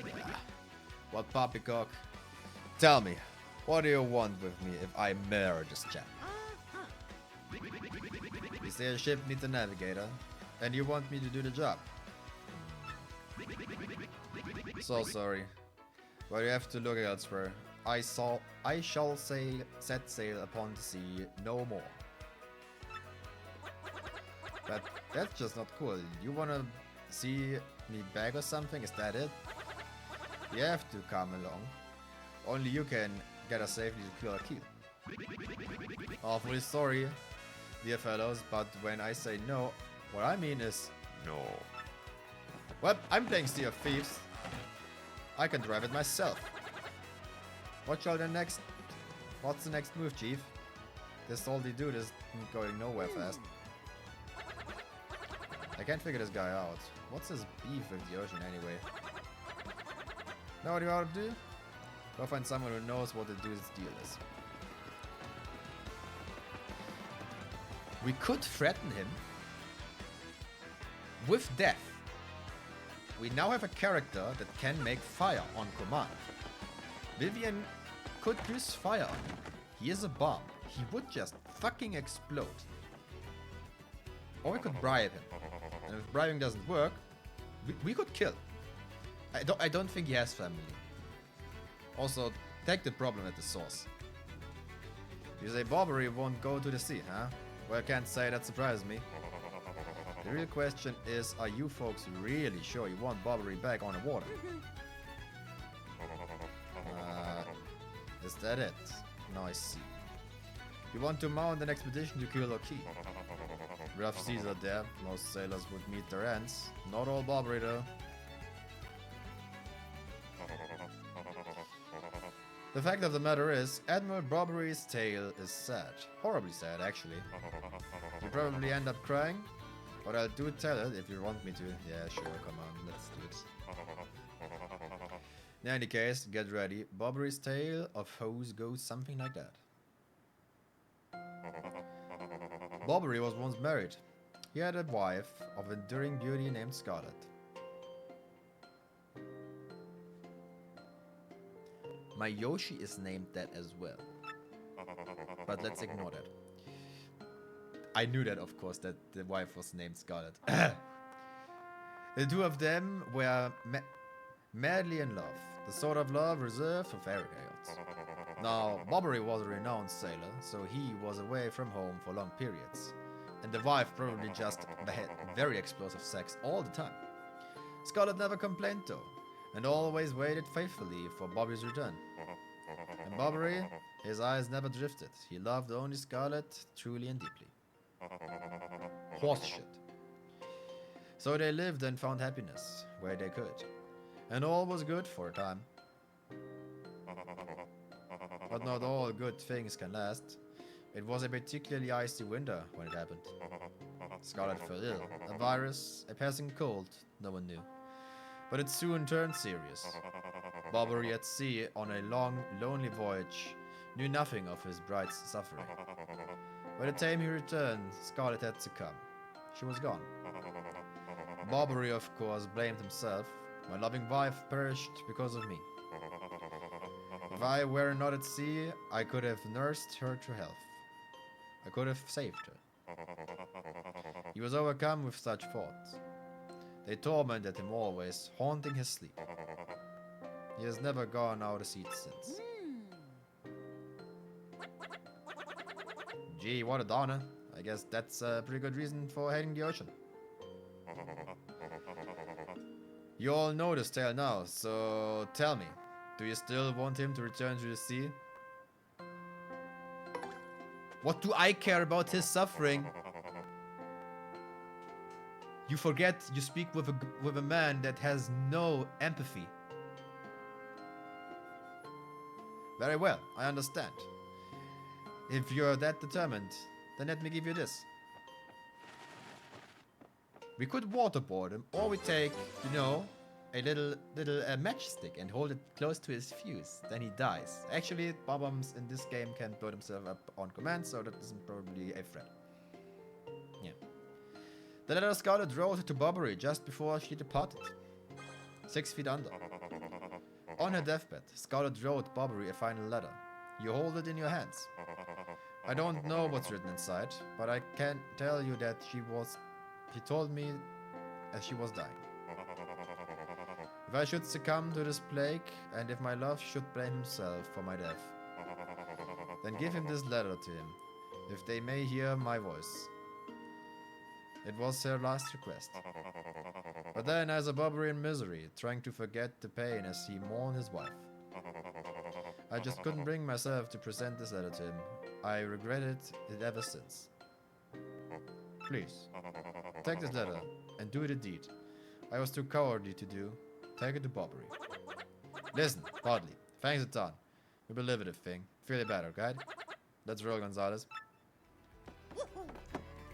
Yeah. What poppycock? Tell me, what do you want with me if I marry this chap? You say a ship needs a navigator, and you want me to do the job. So sorry, but you have to look elsewhere. I shall set sail upon the sea no more. But that's just not cool. You wanna see me beg or something? Is that it? You have to come along. Only you can get us safely to Killer Keel. Awfully sorry, dear fellows, but when I say no, what I mean is No. well, I'm playing Sea of Thieves. I can drive it myself. What's the next move, Chief? This salty dude is going nowhere fast. I can't figure this guy out. What's his beef with the ocean anyway? Know what you ought to do? Go find someone who knows what the dude's deal is. We could threaten him with death. We now have a character that can make fire on command. Vivian could use fire on him. He is a bomb. He would just fucking explode. Or we could bribe him. And if bribing doesn't work, we could kill. I don't think he has family. Also, take the problem at the source. You say Barbary won't go to the sea, huh? Well, I can't say that surprises me. The real question is, are you folks really sure you want Barbary back on the water? Is that it? Now I see. You want to mount an expedition to Killer Key. Rough seas are there. Most sailors would meet their ends. Not all Barbary though. The fact of the matter is, Admiral Barbary's tale is sad. Horribly sad, actually. You probably end up crying, but I'll do tell it if you want me to. Yeah, sure, come on, let's do it. In any case, get ready. Barbary's tale of hoes goes something like that. Barbary was once married. He had a wife of enduring beauty named Scarlet. My Yoshi is named that as well. But let's ignore that. I knew that, of course, that the wife was named Scarlet. The two of them were madly in love. The sort of love reserved for fairy tales. Now, Barbary was a renowned sailor, so he was away from home for long periods. And the wife probably just had very explosive sex all the time. Scarlet never complained though, and always waited faithfully for Bobby's return. And Barbary, his eyes never drifted. He loved only Scarlet truly and deeply. Horse shit. So they lived and found happiness where they could. And all was good for a time. But not all good things can last. It was a particularly icy winter when it happened. Scarlet fell ill. A virus, a passing cold, no one knew. But it soon turned serious. Barbary at sea on a long, lonely voyage knew nothing of his bride's suffering. By the time he returned, Scarlet had succumbed. She was gone. Barbary, of course, blamed himself. My loving wife perished because of me. If I were not at sea, I could have nursed her to health. I could have saved her. He was overcome with such thoughts. They tormented him always, haunting his sleep. He has never gone out of seat since. Gee, what a downer. I guess that's a pretty good reason for hating the ocean. You all know this tale now, so tell me, do you still want him to return to the sea? What do I care about his suffering? You forget you speak with a man that has no empathy. Very well, I understand. If you're that determined, then let me give you this. We could waterboard him, or we take, you know, a little matchstick and hold it close to his fuse. Then he dies. Actually, bombs in this game can blow themselves up on command, so that isn't probably a threat. Yeah. The letter Scarlet wrote to Bobbery just before she departed. 6 feet under. On her deathbed, Scarlet wrote Bobbery a final letter. You hold it in your hands. I don't know what's written inside, but I can tell you that she told me as she was dying. If I should succumb to this plague, and if my love should blame himself for my death, then give him this letter to him, if they may hear my voice. It was her last request. But then, as a Bobbery in misery, trying to forget the pain as he mourned his wife. I just couldn't bring myself to present this letter to him. I regretted it ever since. Please, take this letter and do the deed. I was too cowardly to do. Take it to Bobbery. Listen, Bodley, thanks a ton. You believe it, thing. Feel it better, okay? Let's roll, Gonzalez.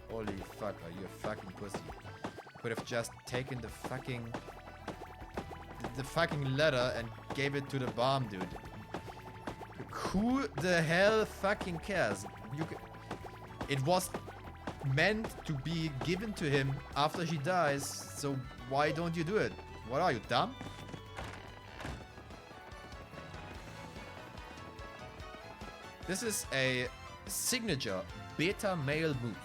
Holy fuck, are you a fucking pussy? Could have just taken the fucking letter and gave it to the bomb, dude. Who the hell fucking cares? It was meant to be given to him after she dies, so why don't you do it? What are you, dumb? This is a signature beta male move.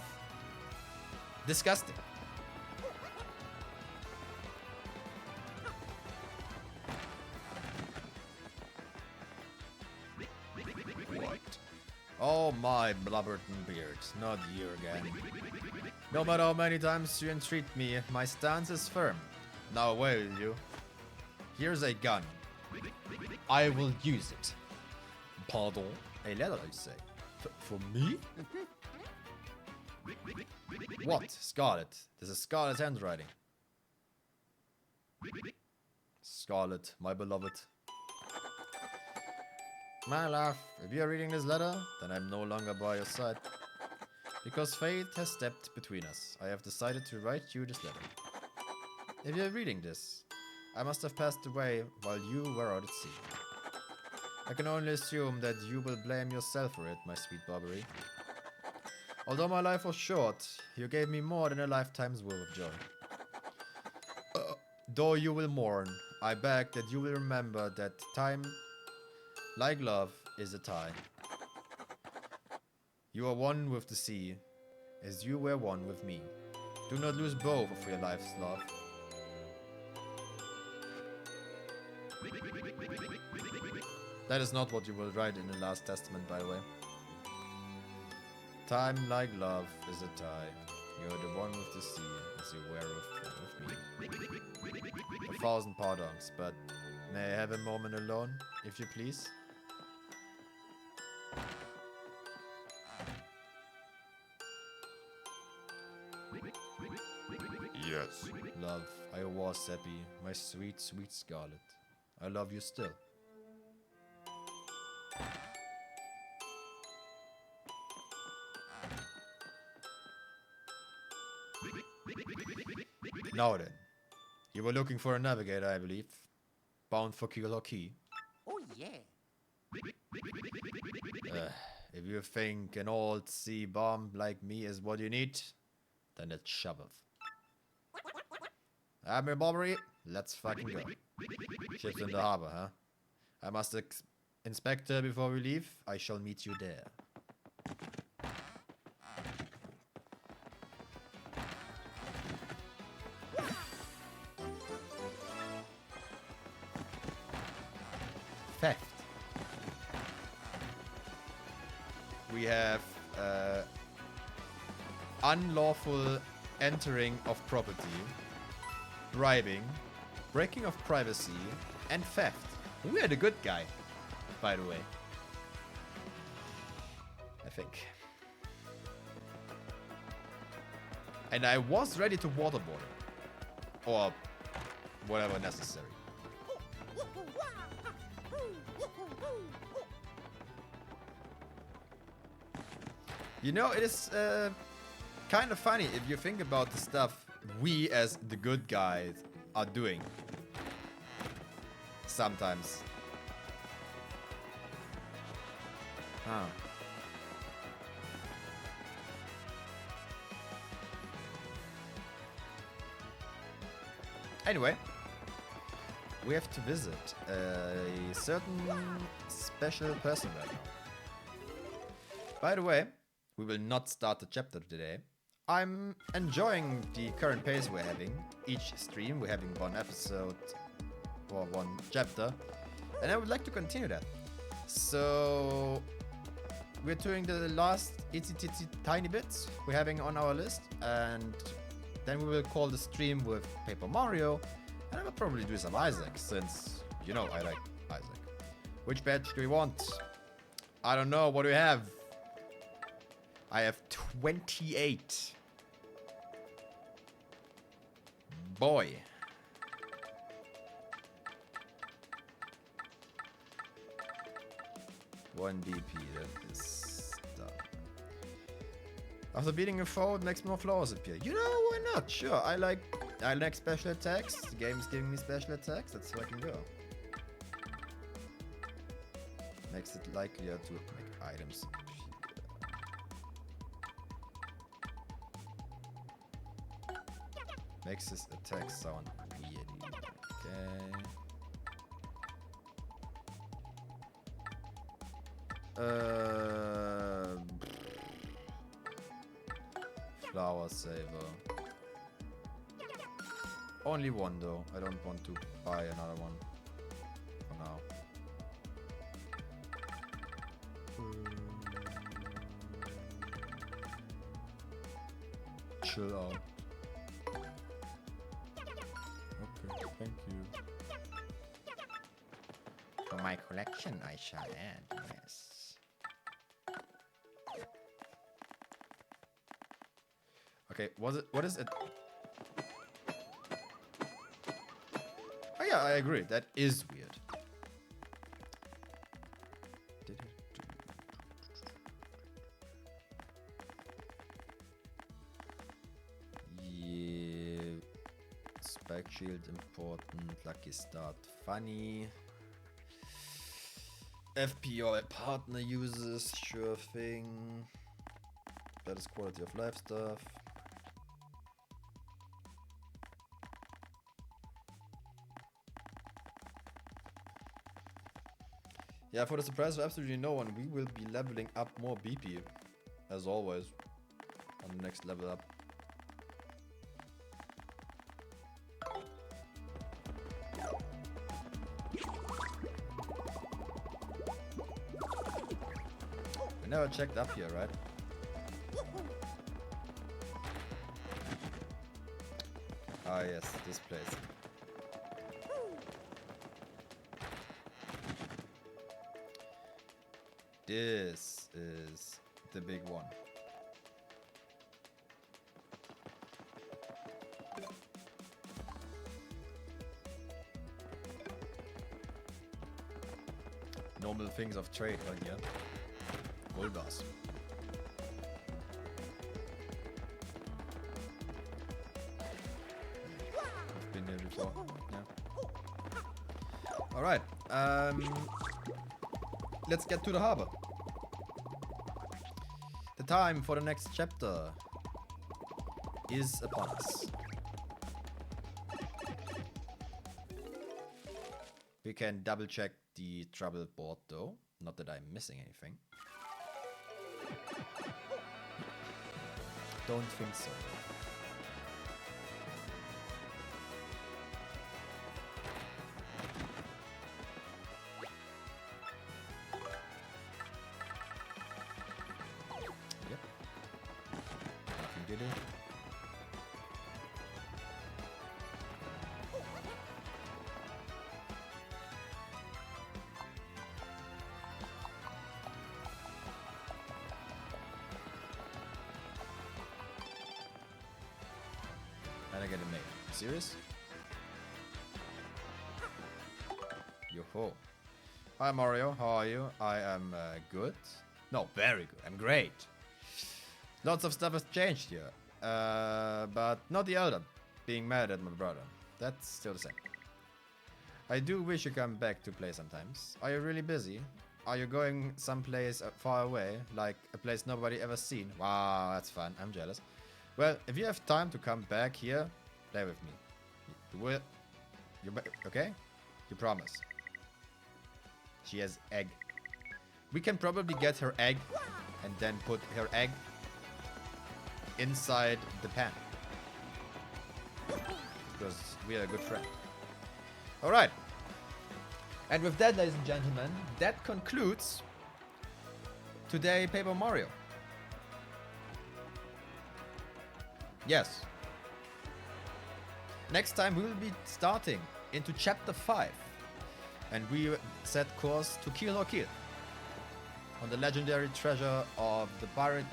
Disgusting. What? Oh my blubberton beard, not you again. No matter how many times you entreat me, my stance is firm. Now away with you. Here's a gun. I will use it. Pardon? A letter, you say? For me? What? Scarlet. This is Scarlet's handwriting. Scarlet, my beloved. My love, if you are reading this letter, then I'm no longer by your side. Because fate has stepped between us, I have decided to write you this letter. If you're reading this, I must have passed away while you were out at sea. I can only assume that you will blame yourself for it, my sweet Bobbery. Although my life was short, you gave me more than a lifetime's worth of joy. Though you will mourn, I beg that you will remember that time, like love, is a tie. You are one with the sea, as you were one with me. Do not lose both of your life's love. That is not what you will write in the Last Testament, by the way. Time like love is a tie. You're the one with the sea, as you were with me. 1,000 pardons, but may I have a moment alone, if you please? Yes. Love, I was happy, my sweet, sweet Scarlet. I love you still. Now then, you were looking for a navigator, I believe. Bound for Keelhaw Key. Oh, yeah. If you think an old sea bomb like me is what you need, then it's shoveth. Admiral Bobbery, let's fucking go. Ship's in the harbor, huh? I must inspect her before we leave. I shall meet you there. Theft. We have unlawful entering of property, bribing, breaking of privacy, and theft. We are the good guy, by the way. I think. And I was ready to waterboard him. Or whatever necessary. You know, it is kind of funny if you think about the stuff we as the good guys are doing. Sometimes. Huh. Anyway, we have to visit a certain special person right now. By the way, we will not start the chapter today. I'm enjoying the current pace we're having. Each stream we're having one episode or one chapter, and I would like to continue that. So we're doing the last itsy titsy tiny bits we're having on our list, and then we will call the stream with Paper Mario, and I will probably do some Isaac, since, you know, I like Isaac. Which badge do we want? I don't know, what do we have? I have 28. Boy. One DP, that is done. After beating a foe, it makes more flowers appear. You know, why not? Sure, I like special attacks. The game is giving me special attacks, that's where I can go. Makes it likelier to make items appear. Makes his attack sound weird. Okay. Flower saver. Only one though. I don't want to buy another one for now. Chill out. Okay, thank you. For my collection, I shall add, yes. Okay, what is it? Oh yeah, I agree. That is weird. Yeah. Spike shield important. Lucky start funny. FP or a partner uses, sure thing. That is quality of life stuff. Yeah, for the surprise of absolutely no one, we will be leveling up more BP, as always, on the next level up. We never checked up here, right? Ah yes, this place. This is the big one. Normal things of trade right here. Gold bars. I've been here before. Yeah. All right. Let's get to the harbor. The time for the next chapter is upon us. We can double check the trouble board though. Not that I'm missing anything. Don't think so. did he? And I get a nade. Serious? Yo-ho. Hi Mario, how are you? I am good. No, very good. I'm great. Lots of stuff has changed here. But not the elder being mad at my brother. That's still the same. I do wish you come back to play sometimes. Are you really busy? Are you going someplace far away? Like a place nobody ever seen? Wow, that's fun. I'm jealous. Well, if you have time to come back here, play with me. You will? Okay? You promise. She has egg. We can probably get her egg and then put her egg inside the pan. Because we are a good friend. Alright. And with that, ladies and gentlemen, that concludes today Paper Mario. Yes. Next time we will be starting into chapter 5. And we set course to Kill or Kill. On the legendary treasure of the pirate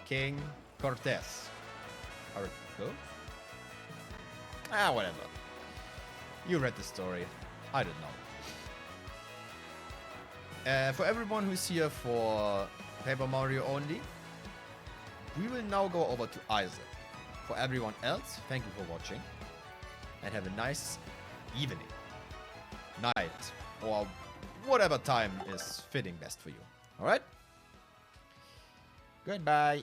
King Cortez. Or go? Ah, whatever. You read the story. I don't know. For everyone who's here for Paper Mario only, we will now go over to Isaac. For everyone else, thank you for watching. And have a nice evening, night, or whatever time is fitting best for you. Alright? Goodbye.